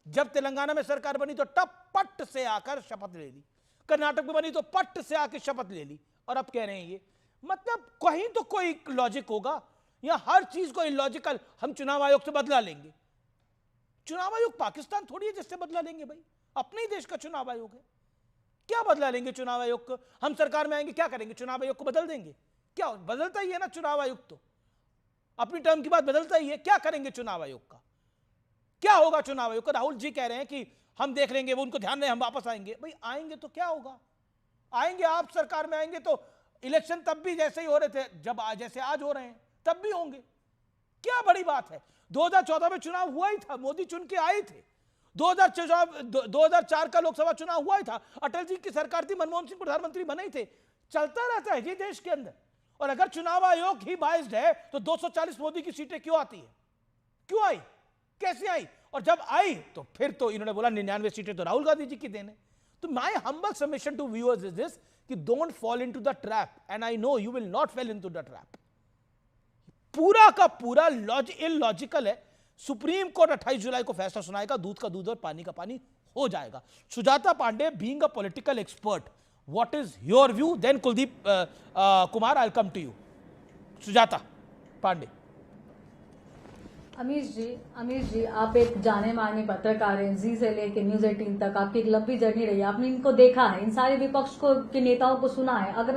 जब तेलंगाना में सरकार बनी तो पट से आकर शपथ ले ली, कर्नाटक में बनी तो पट से आकर शपथ ले ली, और अब कह रहे हैं ये। मतलब कहीं तो कोई लॉजिक होगा, या हर चीज को इलॉजिकल हम चुनाव आयोग से बदला लेंगे। चुनाव आयोग पाकिस्तान थोड़ी है जिससे बदला लेंगे भाई, अपने ही देश का चुनाव आयोग है। क्या बदला लेंगे चुनाव आयोग को? हम सरकार में आएंगे क्या करेंगे? चुनाव आयोग को बदल देंगे? क्या बदलता ही है ना चुनाव आयोग, तो अपनी टर्म की बात बदलता ही है। क्या करेंगे चुनाव आयोग का? क्या होगा चुनाव आयोग का? राहुल जी कह रहे हैं कि हम देख लेंगे, वो उनको ध्यान नहीं, हम वापस आएंगे। भाई आएंगे तो क्या होगा? आएंगे, आप सरकार में आएंगे तो इलेक्शन तब भी जैसे ही हो रहे थे, जब जैसे आज हो रहे हैं तब भी होंगे। क्या बड़ी बात है? 2014 में चुनाव हुआ ही था, मोदी चुन के आए थे। 2004 का लोकसभा चुनाव हुआ ही था, अटल जी की सरकार थी, मनमोहन सिंह प्रधानमंत्री बने ही थे। चलता रहता है जी देश के अंदर। और अगर चुनाव आयोग ही बाइस्ड है तो 240 मोदी की सीटें क्यों आती है? क्यों आई? कैसे आई? और जब आई तो फिर तो इन्होंने बोला 99 सीटें तो राहुल गांधी जी की देने। तो my humble submission to viewers is this कि don't fall into the trap, and I know you will not fall into the trap. पूरा का पूरा इलॉजिकल है। सुप्रीम कोर्ट 28 जुलाई को फैसला सुनाएगा, दूध का दूध और पानी का पानी हो जाएगा। Sujata Pandey, being a political expert, what is your view? Then Kuldeep Kumar, I will come to you. Sujata Pandey. Amish ji, आप एक जाने माने पत्रकार हैं, जी से लेके न्यूज 18 तक आपकी एक लंबी जर्नी रही है। आपने इनको देखा है, इन सारे विपक्ष को के नेताओं को सुना है। अगर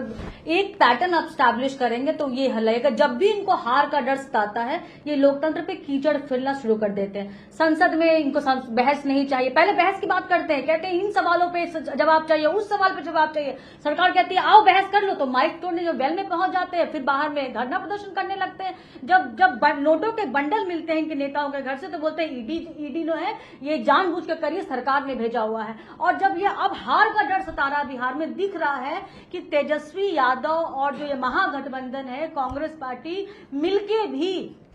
एक पैटर्न आप स्टैब्लिश करेंगे तो ये हल रहेगा। जब भी इनको हार का डर सताता है, ये लोकतंत्र पे कीचड़ फैलना शुरू कर देते हैं। संसद में इनको बहस नहीं चाहिए, पहले बहस की बात करते हैं, कहते हैं इन सवालों पे जवाब चाहिए, उस सवाल पे जवाब चाहिए। सरकार कहती है आओ बहस कर लो, तो माइक तोड़ने जो वेल में पहुंच जाते हैं, फिर बाहर में धरना प्रदर्शन करने लगते हैं। जब नोटों के बंडल मिलते हैं इनके नेताओं के घर से, तो बोलते हैं ईडी नो है, ये जानबूझ के करिए, सरकार ने भेजा हुआ है। और जब ये अब हार का डर सता रहा बिहार में, दिख रहा है कि तेजस्वी यादव और जो ये महागठबंधन है कांग्रेस पार्टी मिलके भी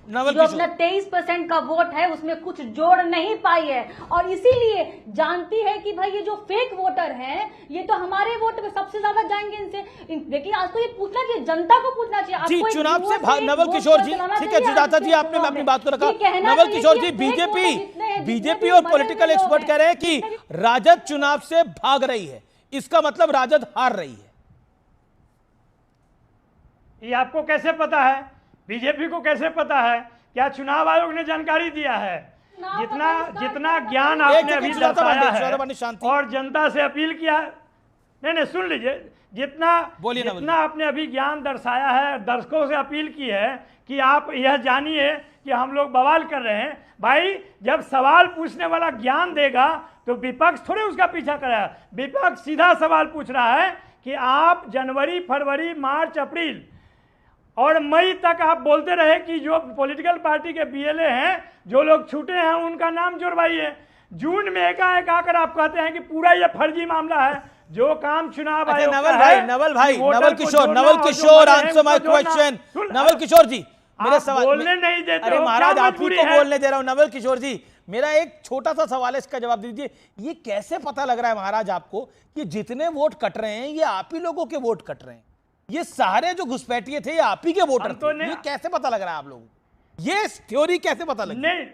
जो अपना 23% का वोट है उसमें कुछ जोड़ नहीं पाई है, और इसीलिए जानती है कि भाई ये जो फेक वोटर हैं ये तो हमारे वोट पे सबसे ज्यादा जाएंगे इनसे। देखिए आज तो ये पूछना चाहिए, जनता को पूछना चाहिए जी। चुनाव से नवल किशोर जी, ठीक है सुजाता जी, आपने अपनी बात को रखा। नवल किशोर जी, बीजेपी और पॉलिटिकल एक्सपर्ट कह रहे हैं कि राजद चुनाव से भाग रही है, इसका मतलब राजद हार रही है। ये आपको कैसे पता है? बीजेपी को कैसे पता है? क्या चुनाव आयोग ने जानकारी दिया है? जितना ज्ञान आपने अभी दर्शाया है और जनता से अपील किया, नहीं सुन लीजिए, जितना आपने अभी ज्ञान दर्शाया है, दर्शकों से अपील की है कि आप यह जानिए कि हम लोग बवाल कर रहे हैं। भाई जब सवाल पूछने वाला ज्ञान देगा तो विपक्ष थोड़े उसका पीछा करेगा। विपक्ष सीधा सवाल पूछ रहा है कि आप जनवरी, फरवरी, मार्च, अप्रैल और मई तक आप बोलते रहे कि जो पॉलिटिकल पार्टी के बीएलए हैं, जो लोग छूटे हैं, उनका नाम जुड़वाइए। जून में एकाएक आकर आप कहते हैं कि पूरा ये फर्जी मामला है। जो काम चुनाव आयोग का है। Naval Kishore answer my question. Naval Kishore जी, मेरे सवाल बोलने नहीं देते। अरे महाराज आप ही को बोलने दे रहा हूं। नवल किशोर जी, मेरा एक छोटा सा सवाल है, इसका जवाब दीजिए। ये कैसे पता लग रहा है महाराज आपको कि जितने वोट कट रहे हैं ये आप ही लोगों के वोट कट रहे हैं? ये सारे जो घुसपैठिए थे ये आप ही के वोटर थे, ये कैसे पता लग रहा है आप लोगों को? ये थ्योरी कैसे पता लगी? नहीं,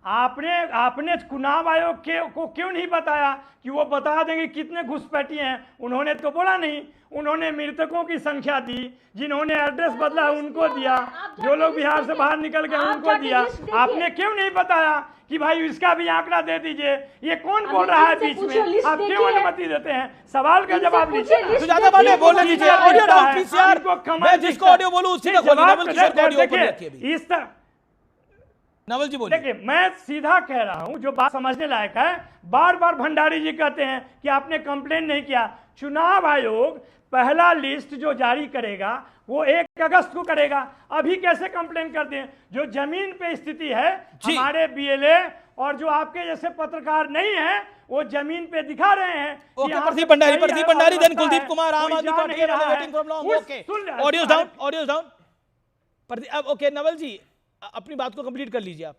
आपने चुनाव आयोग को क्यों नहीं बताया कि वो बता देंगे कितने घुसपैठिए हैं? उन्होंने तो बोला नहीं। उन्होंने मृतकों की संख्या दी, जिन्होंने एड्रेस बदला उनको दिया, जो लोग बिहार से बाहर निकल गए उनको दिया। आपने क्यों नहीं बताया कि भाई इसका भी आंकड़ा दे दीजिए? ये कौन बोल रहा है बीच में? आप क्यों अनुमति देते हैं? सवाल का जवाब लीजिए। सुजाता पांडे बोलने दीजिए। ऑडियो डाउन पीसीआर, मैं जिसको ऑडियो बोलूं उसी ने खोली। नवल किशोर को ऑडियो ओपन रखिए। इस तरह नवल जी बोलिए। देखिए, मैं सीधा कह रहा हूं, जो बात समझने लायक है। बार बार भंडारी जी कहते हैं कि आपने कंप्लेन नहीं किया। चुनाव आयोग पहला लिस्ट जो जारी करेगा वो 1 अगस्त को करेगा। अभी कैसे कंप्लेन करते हैं? जो जमीन पे स्थिति है, हमारे बीएलए और जो आपके जैसे पत्रकार नहीं है, वो जमीन पे दिखा रहे हैं। प्रदीप भंडारी, देन कुलदीप कुमार, आम आदमी पार्टी के waiting from long. Okay, audio down. अब ओके, नवल जी अपनी बात को कंप्लीट कर लीजिए। आप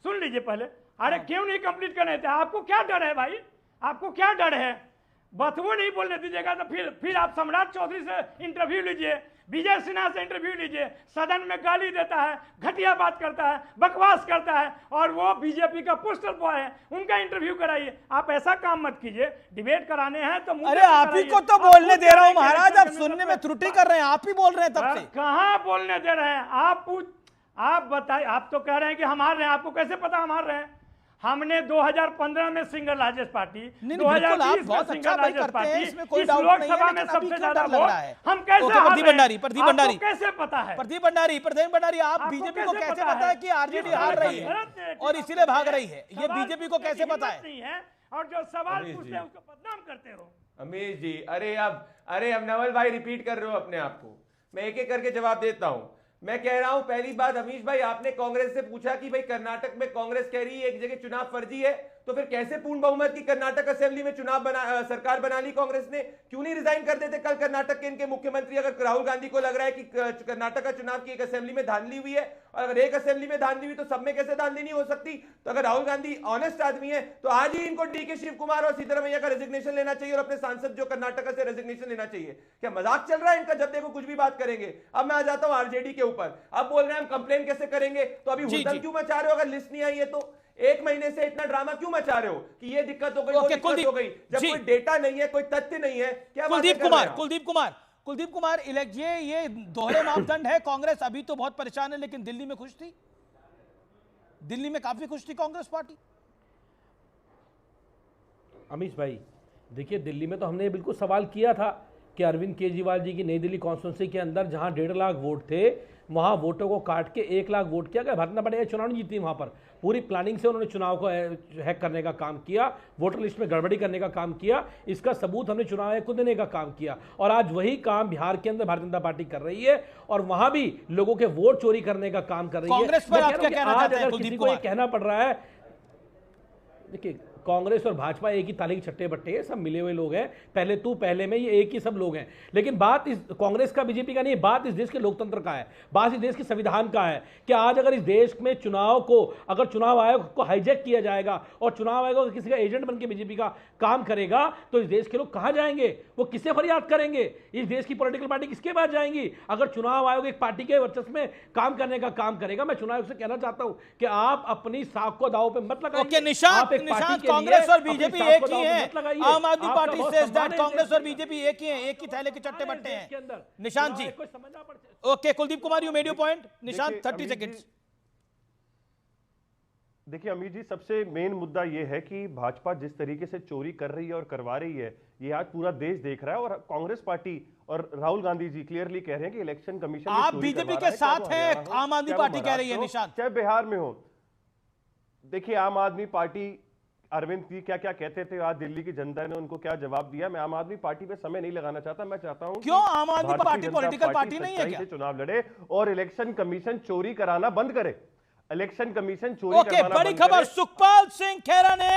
सुन लीजिए पहले। अरे क्यों नहीं कंप्लीट करने देते? आपको क्या डर है भाई? आपको क्या डर है? बतवो नहीं बोलने दीजिएगा तो फिर आप सम्राट चौधरी से इंटरव्यू लीजिए, विजय सिन्हा से इंटरव्यू लीजिए। सदन में गाली देता है, घटिया बात करता है, बकवास करता है, और वो बीजेपी का पोस्टर बॉय है, उनका इंटरव्यू कराइए। आप ऐसा काम मत कीजिए। डिबेट कराने हैं तो अरे आप ही को तो बोलने दे रहा हूं महाराज, आप सुनने में त्रुटि कर रहे हैं। आप ही बोल रहे हैं तब से। कहां बोलने दे रहे हैं? आप बताइए। आप तो कह रहे हैं कि हम हार रहे हैं। आपको कैसे पता हम हार रहे हैं? हमने 2015 में सिंगल लार्जेस्ट पार्टी, नहीं, बिल्कुल आप बहुत अच्छा भाई करते हैं, इसमें कोई डाउट नहीं है, में लेकिन अभी सबसे क्यों ज्यादा डर लग रहा है? हम कैसे प्रदीप भंडारी, प्रदीप भंडारी, कैसे पता है? प्रदीप भंडारी, आप बीजेपी को कैसे पता है कि आरजेडी हार रही है और इसीलिए भाग रही है? ये बीजेपी को कैसे पता है? और जो सवाल पूछते हैं उसको बदनाम करते रहो। अमीश जी, अरे अब नवल भाई रिपीट कर रहे हो अपने आप को, मैं एक एक करके जवाब देता हूं। मैं कह रहा हूं, पहली बात अमीश भाई, आपने कांग्रेस से पूछा कि भाई कर्नाटक में कांग्रेस कह रही है एक जगह चुनाव फर्जी है, तो फिर कैसे पूर्ण बहुमत की कर्नाटक असेंबली में सरकार बना ली कांग्रेस ने? क्यों नहीं रिजाइन कर देते कल कर्नाटक के इनके मुख्यमंत्री? अगर राहुल गांधी को लग रहा है कि कर्नाटक का चुनाव की एक असेंबली में धांधली हुई है, और अगर एक असेंबली में धांधली हुई तो सब में कैसे धांधली नहीं हो सकती? तो अगर राहुल गांधी ऑनेस्ट आदमी है तो आज ही इनको डीके शिव कुमार और सिद्धरामैया का रेजिग्नेशन लेना चाहिए और अपने सांसद जो कर्नाटक से रेजिग्नेशन लेना चाहिए। क्या मजाक चल रहा है इनका? जब देखो कुछ भी बात करेंगे। अब मैं आ जाता हूं आरजेडी के ऊपर। अब बोल रहे हैं हम कंप्लेन कैसे करेंगे, तो अभी हुड़दंग क्यों मचा रहे हो? अगर लिस्ट नहीं आई है तो एक महीने से इतना ड्रामा क्यों मचा रहे हो कि ये दिक्कत हो गई, वो दिक्कत हो गई, जब कोई डेटा नहीं है, कोई तथ्य नहीं है? क्या कुलदीप कुमार ये दोहरे मापदंड है। कांग्रेस अभी तो बहुत परेशान है, लेकिन दिल्ली में खुश थी, दिल्ली में काफी खुश थी कांग्रेस पार्टी। अमीश भाई देखिए, दिल्ली में तो हमने बिल्कुल सवाल किया था कि अरविंद केजरीवाल जी की नई दिल्ली कॉन्स्टिट्यूंसी के अंदर जहां 1.5 लाख वोट थे, वहां वोटों को काट के 1 लाख वोट किया गया। भारतीय जनता पार्टी चुनाव नहीं जीती वहां पर, पूरी प्लानिंग से उन्होंने चुनाव को हैक करने का काम किया, वोटर लिस्ट में गड़बड़ी करने का काम किया। इसका सबूत हमने चुनाव आयोग को देने का काम किया, और आज वही काम बिहार के अंदर भारतीय जनता पार्टी कर रही है, और वहां भी लोगों के वोट चोरी करने का काम कर रही है। कांग्रेस पर आप क्या कहना चाहते हैं? किसी को ये कहना पड़ रहा है, देखिए कांग्रेस और भाजपा एक ही ताली के छट्टे बट्टे हैं, सब मिले हुए लोग हैं, पहले तू पहले में, ये एक ही सब लोग हैं। लेकिन बात इस कांग्रेस का बीजेपी का नहीं, बात इस देश के लोकतंत्र का है, बात इस देश के संविधान का है कि आज अगर इस देश में चुनाव को, अगर चुनाव आयोग को हाईजैक किया जाएगा और चुनाव आयोग किसी का एजेंट बनकर बीजेपी का काम करेगा, तो इस देश के लोग कहां जाएंगे? वो किससे फरियाद करेंगे? इस देश की पॉलिटिकल पार्टी किसके पास जाएंगी? अगर चुनाव आयोग एक पार्टी के वर्चस्व में काम करने का काम करेगा। मैं चुनाव आयोग से कहना चाहता हूं कि आप अपनी साख को दांव पे मत लगाइए। निशांत, कांग्रेस और बीजेपी एक ही है। आम आदमी पार्टी सेज दैट कांग्रेस और बीजेपी एक ही हैं, एक ही थैले के चट्टे बट्टे हैं। Nishant ji, okay, Kuldeep Kumar, you made your point. Nishant, 30 seconds. देखिए अमीर जी, सबसे मेन मुद्दा यह है कि भाजपा जिस तरीके से चोरी कर रही है और करवा रही है, ये आज पूरा देश देख रहा है। और कांग्रेस पार्टी और राहुल गांधी जी क्लियरली कह रहे हैं कि इलेक्शन कमीशन आप बीजेपी के साथ हैं, आम आदमी पार्टी कह रही है। निशांत, चाहे बिहार में हो, देखिए आम आदमी पार्टी, अरविंद जी क्या क्या कहते थे, आज दिल्ली की जनता ने उनको क्या जवाब दिया। मैं आम आदमी पार्टी पे समय नहीं लगाना चाहता। मैं चाहता हूं क्यों आम आदमी पार्टी पॉलिटिकल पार्टी नहीं है क्या? चुनाव लड़े और इलेक्शन कमीशन चोरी कराना बंद करे। इलेक्शन कमीशन चोरी कराना बड़ी खबर, सुखपाल सिंह खेरा ने,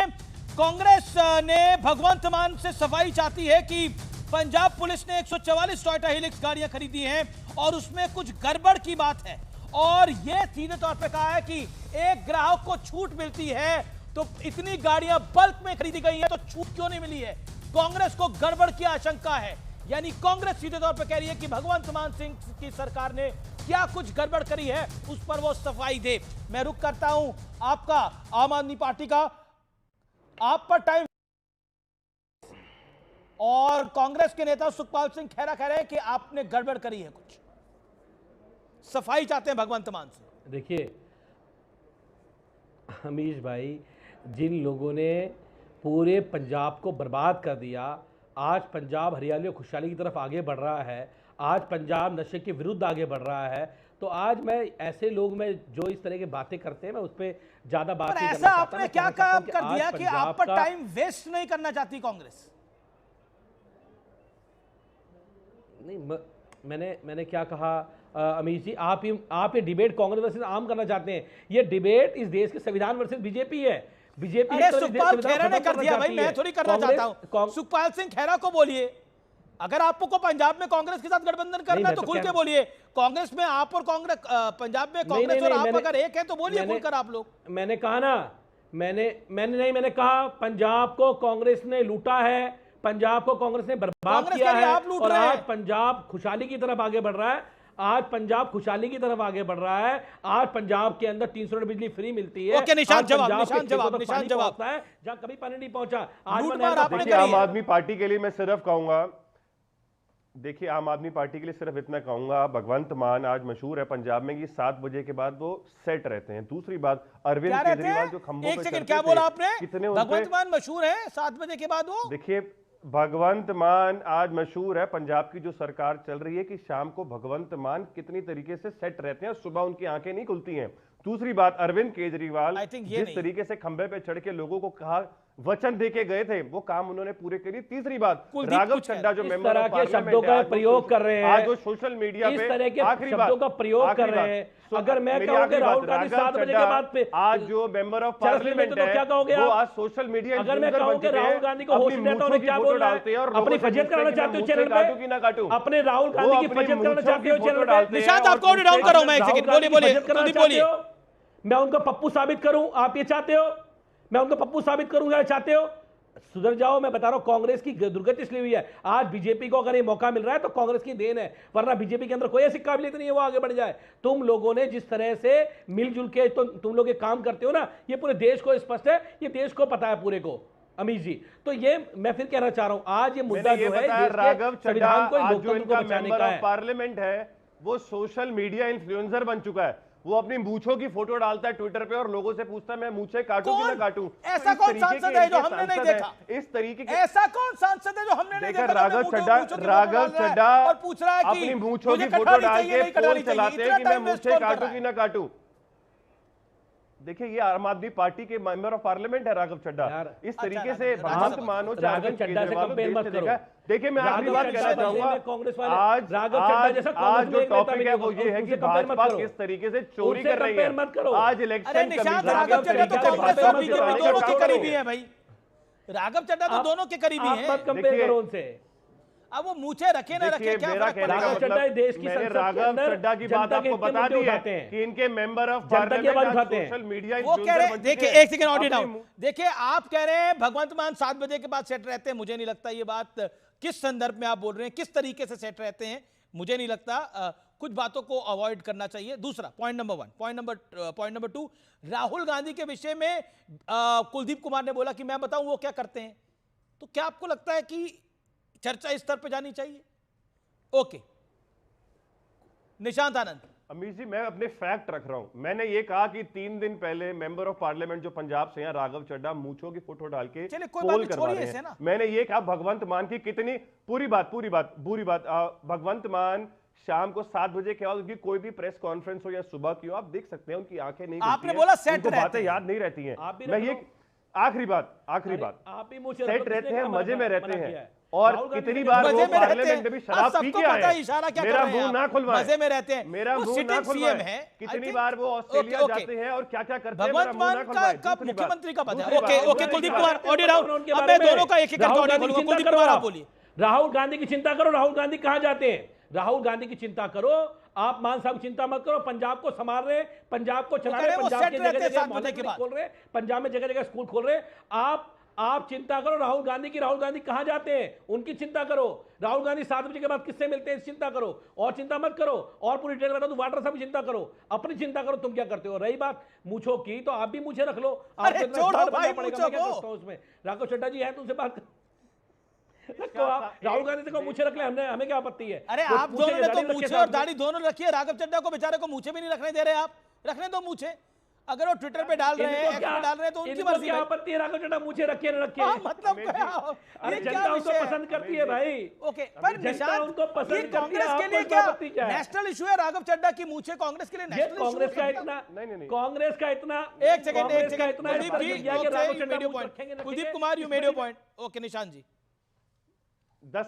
कांग्रेस ने भगवंत मान से सफाई चाहती है कि पंजाब पुलिस ने 144 टोयोटा हिलिक्स गाड़ियां खरीदी हैं और उसमें कुछ गड़बड़ की बात है, और यह सीधे तौर पे कहा है कि एक ग्राहक को छूट मिलती है, तो इतनी गाड़ियां बल्क में खरीदी गई हैं तो छूट क्यों नहीं मिली है? कांग्रेस को गड़बड़ की आशंका है, यानी कांग्रेस सीधे तौर पर कह रही है कि भगवंत मान सिंह की सरकार ने क्या कुछ गड़बड़ करी है, उस पर वो सफाई दे। मैं रुक करता हूं आपका, आम आदमी पार्टी का, आप पर टाइम। और कांग्रेस के नेता सुखपाल सिंह खेरा कह रहे हैं कि आपने गड़बड़ करी है, कुछ सफाई चाहते हैं भगवंत मान सिंह। देखिए अमीश भाई, जिन लोगों ने पूरे पंजाब को बर्बाद कर दिया, आज पंजाब हरियाली और खुशहाली की तरफ आगे बढ़ रहा है, आज पंजाब नशे के विरुद्ध आगे बढ़ रहा है, तो आज मैं ऐसे लोग में जो इस तरह की बातें करते हैं, मैं उस पर ज्यादा बात नहीं करना चाहता। आपने क्या काम कर दिया कि आप पर टाइम वेस्ट नहीं करना चाहती कांग्रेस? नहीं, मैंने क्या कहा अमीश जी, आप ये डिबेट कांग्रेस वर्सेस आम करना चाहते हैं। ये डिबेट इस देश के संविधान वर्सेस बीजेपी है। बीजेपी सुखपाल खेरा ने कर दिया भाई, मैं थोड़ी करना चाहता हूं। सुखपाल सिंह खेरा को बोलिए, अगर आपको पंजाब में कांग्रेस के साथ गठबंधन करना है तो खुल के बोलिए। कांग्रेस में आप और कांग्रेस, पंजाब में कांग्रेस और आप अगर एक है तो बोलिए खुलकर आप लोग। मैंने कहा ना, मैंने कहा पंजाब को कांग्रेस ने लूटा है, पंजाब को कांग्रेस ने बर्बाद किया है, और आज पंजाब खुशहाली की तरफ आगे बढ़ रहा है। आज पंजाब खुशहाली की तरफ आगे बढ़ रहा है। आज पंजाब के अंदर 300 यूनिट बिजली फ्री मिलती है। निशान जवाब है जहां कभी पानी नहीं पहुंचा। आज आम आदमी पार्टी के लिए मैं सिर्फ कहूंगा, देखिए, आम आदमी पार्टी के लिए सिर्फ इतना कहूंगा, भगवंत मान आज मशहूर है पंजाब में कि 7 बजे के बाद वो सेट रहते हैं। दूसरी बात, अरविंद केजरीवाल जो खंभों एक पे सेकंड, क्या बोला आपने? कितने भगवंत मान मशहूर है 7 बजे के बाद वो? देखिए, भगवंत मान आज मशहूर है, पंजाब की जो सरकार चल रही है कि शाम को भगवंत मान कितनी तरीके से सेट रहते हैं, सुबह उनकी आंखें नहीं खुलती हैं। दूसरी बात, अरविंद केजरीवाल जिस तरीके से खंबे पे चढ़ के लोगों को कहा, वचन देके गए थे, वो काम उन्होंने पूरे करे। तीसरी बात, राघव चड्ढा जो मेंबर ऑफ पार्लियामेंट शब्दों का प्रयोग कर रहे हैं, आज वो सोशल मीडिया पे इस तरह के शब्दों का प्रयोग कर रहे हैं। अगर मैं कहूं कि राहुल गांधी 7 बजे के बाद पे आज जो मेंबर ऑफ पार्लियामेंट है, क्या कहोगे वो आज सोशल मीडिया अगर मैं कहूं कि राहुल गांधी को होश देता हूं, क्या बोल रहा है? अपनी फजीहत कराना चाहते हो चैनल पे? अपने राहुल गांधी की फजीहत कराना चाहते हो चैनल पे? निशांत, आपको ऑडियो डाउन कर रहा हूं मैं, एक सेकंड, बोलिए। मैं उनको पप्पू साबित करूं, आप ये चाहते हो? मैं उनको पप्पू साबित करूंगा, चाहते हो? सुधर जाओ। मैं बता रहा हूं, कांग्रेस की दुर्गति इसलिए हुई है। आज बीजेपी को अगर ये मौका मिल रहा है तो कांग्रेस की देन है, वरना बीजेपी के अंदर कोई ऐसी काबिलियत नहीं है वो आगे बढ़ जाए। तुम लोगों ने जिस तरह से मिलजुल के तो तुम लोग ये काम करते हो ना, ये पूरे देश को स्पष्ट है, ये देश को पता है पूरे को, अमीश जी। तो ये मैं फिर कहना चाह रहा हूं, आज ये मुद्दा जो है राघव चड्ढा आज जो इनका मेंबर ऑफ पार्लियामेंट है, वो सोशल मीडिया इन्फ्लुएंसर बन चुका है। वो अपनी मूंछों की फोटो डालता है ट्विटर पे और लोगों से पूछता है मैं मूंछे काटूं कि ना काटूं। ऐसा कौन सांसद है जो हमने नहीं देखा? इस तरीके के ऐसा कौन सांसद है जो हमने नहीं देखा? राघव चड्ढा और पूछ रहा है कि अपनी मूंछों की फोटो डाल के पोल चलाते हैं कि मैं मूंछे काटूं कि ना काटूं। देखिए, ये आम आदमी पार्टी के मेंबर ऑफ पार्लियामेंट है राघव चड्ढा। इस तरीके से भगवंत मान राघव चड्ढा से कंपेयर मत करो। देखिए, मैं आखिरी बात कहना चाहूंगा, आज जो टॉपिक है वो ये है कि भाजपा किस तरीके से चोरी कर रही है। आज इलेक्शन कमीशन राघव चड्ढा तो कांग्रेस और बीजेपी दोनों के करीबी है भाई। राघव चड्ढा तो दोनों के करीबी है। मत कंपेयर करो उनसे। अब वो मूछे रखे ना रखे, क्या फर्क पड़ेगा? राघव चड्ढा देश की मैंने राघव चड्ढा की बात आपको बता दी है कि इनके member of parliament social media वो कह रहे हैं, देखिए एक सेकंड ऑडियो डाउन। देखिए, आप कह रहे हैं भगवंत मान 7 बजे के बाद सेट रहते हैं। मुझे नहीं लगता ये बात किस संदर्भ में आप बोल रहे हैं, किस तरीके से सेट रहते हैं, मुझे नहीं लगता। कुछ बातों को अवॉइड करना चाहिए। दूसरा, point number 1। Point number 2, Rahul Gandhi के विषय में कुलदीप कुमार ने बोला कि मैं बताऊं वो क्या करते हैं। तो क्या आपको लगता है कि चर्चा इस स्तर पर जानी चाहिए? ओके, निशांत आनंद। अमीश जी, मैं अपने फैक्ट रख रहा हूं। मैंने ये कहा कि 3 दिन पहले मेंबर ऑफ पार्लियामेंट जो पंजाब से हैं, राघव चड्ढा मूंछों की फोटो डाल के पोल करवा रहे हैं। मैंने ये कहा भगवंत मान की कितनी बुरी बात भगवंत मान शाम को 7 बजे के बाद उनकी कोई भी प्रेस कॉन्फ्रेंस हो या सुबह की हो, आप देख सकते हैं उनकी आंखें नहीं, आपने बोला सेट बातें याद नहीं रहती हैं। मैं ये आखिरी बात आप भी मुझे सेट रहते हैं, मजे में रहते हैं। और कितनी बार वो पार्लियामेंट में भी शराब पी के आए हैं। मेरा मुंह ना खुलवाएं, मजे में रहते हैं, मेरा मुंह ना खुलवाएं। कितनी बार वो ऑस्ट्रेलिया जाते हैं और क्या क्या करते हैं। भगवंत मान का कब मुख्यमंत्री का पद है? Okay, Kuldeep Kumar audio down. अब मैं दोनों का एक-एक करके ऑडियो बोलूंगा। कुलदीप कुमार आप बोलिए। राहुल गांधी की चिंता करो। राहुल गांधी कहां जाते हैं? राहुल गांधी की चिंता करो। आप मान साहब चिंता मत करो, पंजाब को संभाल रहे, पंजाब को चला रहे, पंजाब की जगह-जगह खोल रहे, पंजाब में जगह-जगह स्कूल खोल रहे। आप चिंता करो राहुल गांधी की। राहुल गांधी कहां जाते हैं उनकी चिंता करो। राहुल गांधी 7 बजे के बाद किससे मिलते हैं चिंता करो। और चिंता मत करो, और पूरी डिटेल बता दूं, वाड्रा साहब की चिंता करो, अपनी चिंता करो तुम क्या करते हो। रही बात मूछों की, तो आप भी मूछे रख लो। उसमें राघव चड्ढा जी है, तुमसे बात रखो। आप राहुल गांधी से को मूछे रख ले, हमें क्या आपत्ति है? अरे आप दोनों ने तो मूछे और दाढ़ी दोनों रखी है। राघव चड्ढा को बेचारे को मूछे भी नहीं रखने दे रहे आप। रखने दो मूछे। अगर वो ट्विटर पे डाल रहे हैं, एक्स पे डाल रहे हैं, तो उनकी मर्जी है। आपत्ति है राघव चड्ढा मूछे रखे न रखे? मतलब ये जनता उनको पसंद करती है भाई। ओके, पर जनता उनको पसंद कांग्रेस के लिए क्या नेशनल इशू है? राघव चड्ढा की मूछे कांग्रेस के लिए नेशनल इशू? कांग्रेस का इतना एक second Kuldeep Kumar, you made your point. Okay, Nishant ji 10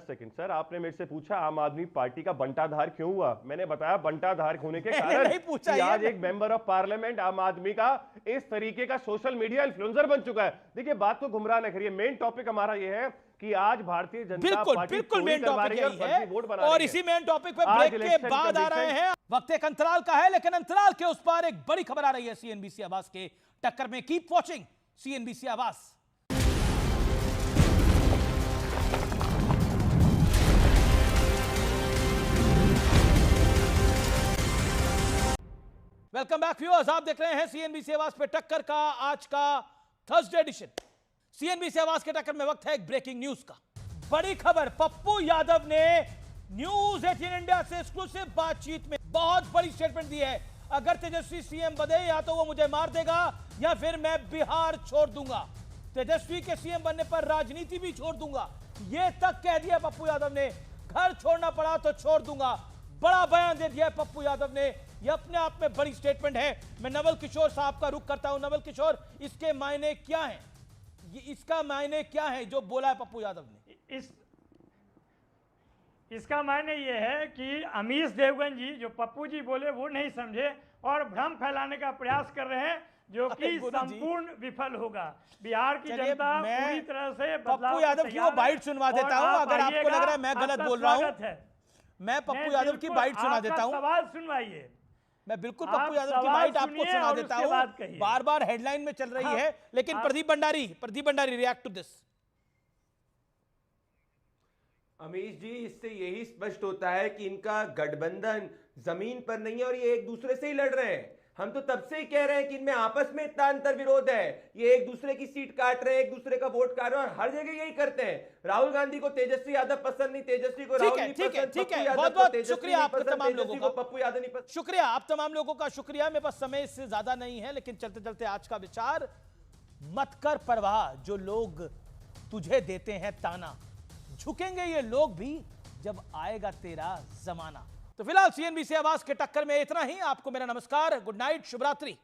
second sir, आपने मेरे से पूछा आम आदमी पार्टी का बंटाधार क्यों हुआ। मैंने बताया बंटाधार होने के कारण कि आज एक मेंबर ऑफ पार्लियामेंट आम आदमी का इस तरीके का सोशल मीडिया इन्फ्लुएंसर बन चुका है। देखिए, बात को गुमराह न करिए। मेन टॉपिक हमारा यह है कि आज भारतीय जनता पार्टी बिल्कुल मेन टॉपिक है, और इसी मेन टॉपिक पे ब्रेक के बाद आ रहे हैं। वक्त एक अंतराल का है, लेकिन अंतराल के उस पार एक बड़ी खबर आ रही है सीएनबीसी आवाज के टक्कर में। कीप वॉचिंग सीएनबीसी आवाज। वेलकम बैक व्यूअर्स, आप देख रहे हैं सीएनबीसी आवाज पे टक्कर का आज का थर्सडे एडिशन। सीएनबीसी आवाज के टक्कर में वक्त है एक ब्रेकिंग न्यूज का। बड़ी खबर, पप्पू यादव ने न्यूज 18 इंडिया से एक्सक्लूसिव बातचीत में बहुत बड़ी स्टेटमेंट दी है। अगर तेजस्वी सीएम बने या तो वो मुझे मार देगा या फिर मैं बिहार छोड़ दूंगा। तेजस्वी के सीएम बनने पर राजनीति भी छोड़ दूंगा, ये तक कह दिया पप्पू यादव ने। घर छोड़ना पड़ा तो छोड़ दूंगा, बड़ा बयान दे दिया पप्पू यादव ने। यह अपने आप में बड़ी स्टेटमेंट है। मैं नवल किशोर साहब का रुख करता हूं। नवल किशोर, इसके मायने क्या हैं? इसका मायने क्या है जो बोला है पप्पू यादव ने? इसका मायने ये है कि अमीश देवगन जी जो पप्पू जी बोले वो नहीं समझे और भ्रम फैलाने का प्रयास कर रहे हैं, जो कि संपूर्ण विफल होगा। बिहार की जनता पूरी तरह से पप्पू यादव की वो बाइट सुनवा देता हूं। अगर आपको लग रहा है मैं गलत बोल रहा हूं, मैं पप्पू यादव की बाइट सुना देता हूं। सवाल सुनवाइए। मैं बिल्कुल पप्पू यादव की बाइट आपको सुना देता हूं। बार बार हेडलाइन में चल रही है, लेकिन Pradeep Bhandari react to this. Amish ji, इससे यही स्पष्ट होता है कि इनका गठबंधन जमीन पर नहीं है और ये एक दूसरे से ही लड़ रहे हैं। हम तो तब से ही कह रहे हैं कि इनमें आपस में इतना अंतर विरोध है। ये एक दूसरे की सीट काट रहे हैं, एक दूसरे का वोट काट रहे हैं और हर जगह यही करते हैं। राहुल गांधी को तेजस्वी यादव पसंद नहीं, तेजस्वी को राहुल नहीं पसंद। ठीक है, बहुत बहुत शुक्रिया आप तमाम लोगों का, पप्पू यादव नहीं पसंद। शुक्रिया आप तमाम लोगों का, शुक्रिया। मेरे पास समय इससे ज्यादा नहीं है, लेकिन चलते चलते आज का विचार, मत कर परवाह जो लोग तुझे देते हैं ताना, झुकेंगे ये लोग भी जब आएगा तेरा जमाना। तो फिलहाल सीएनबीसी आवाज के टक्कर में इतना ही। आपको मेरा नमस्कार, गुड नाइट, शुभ रात्रि।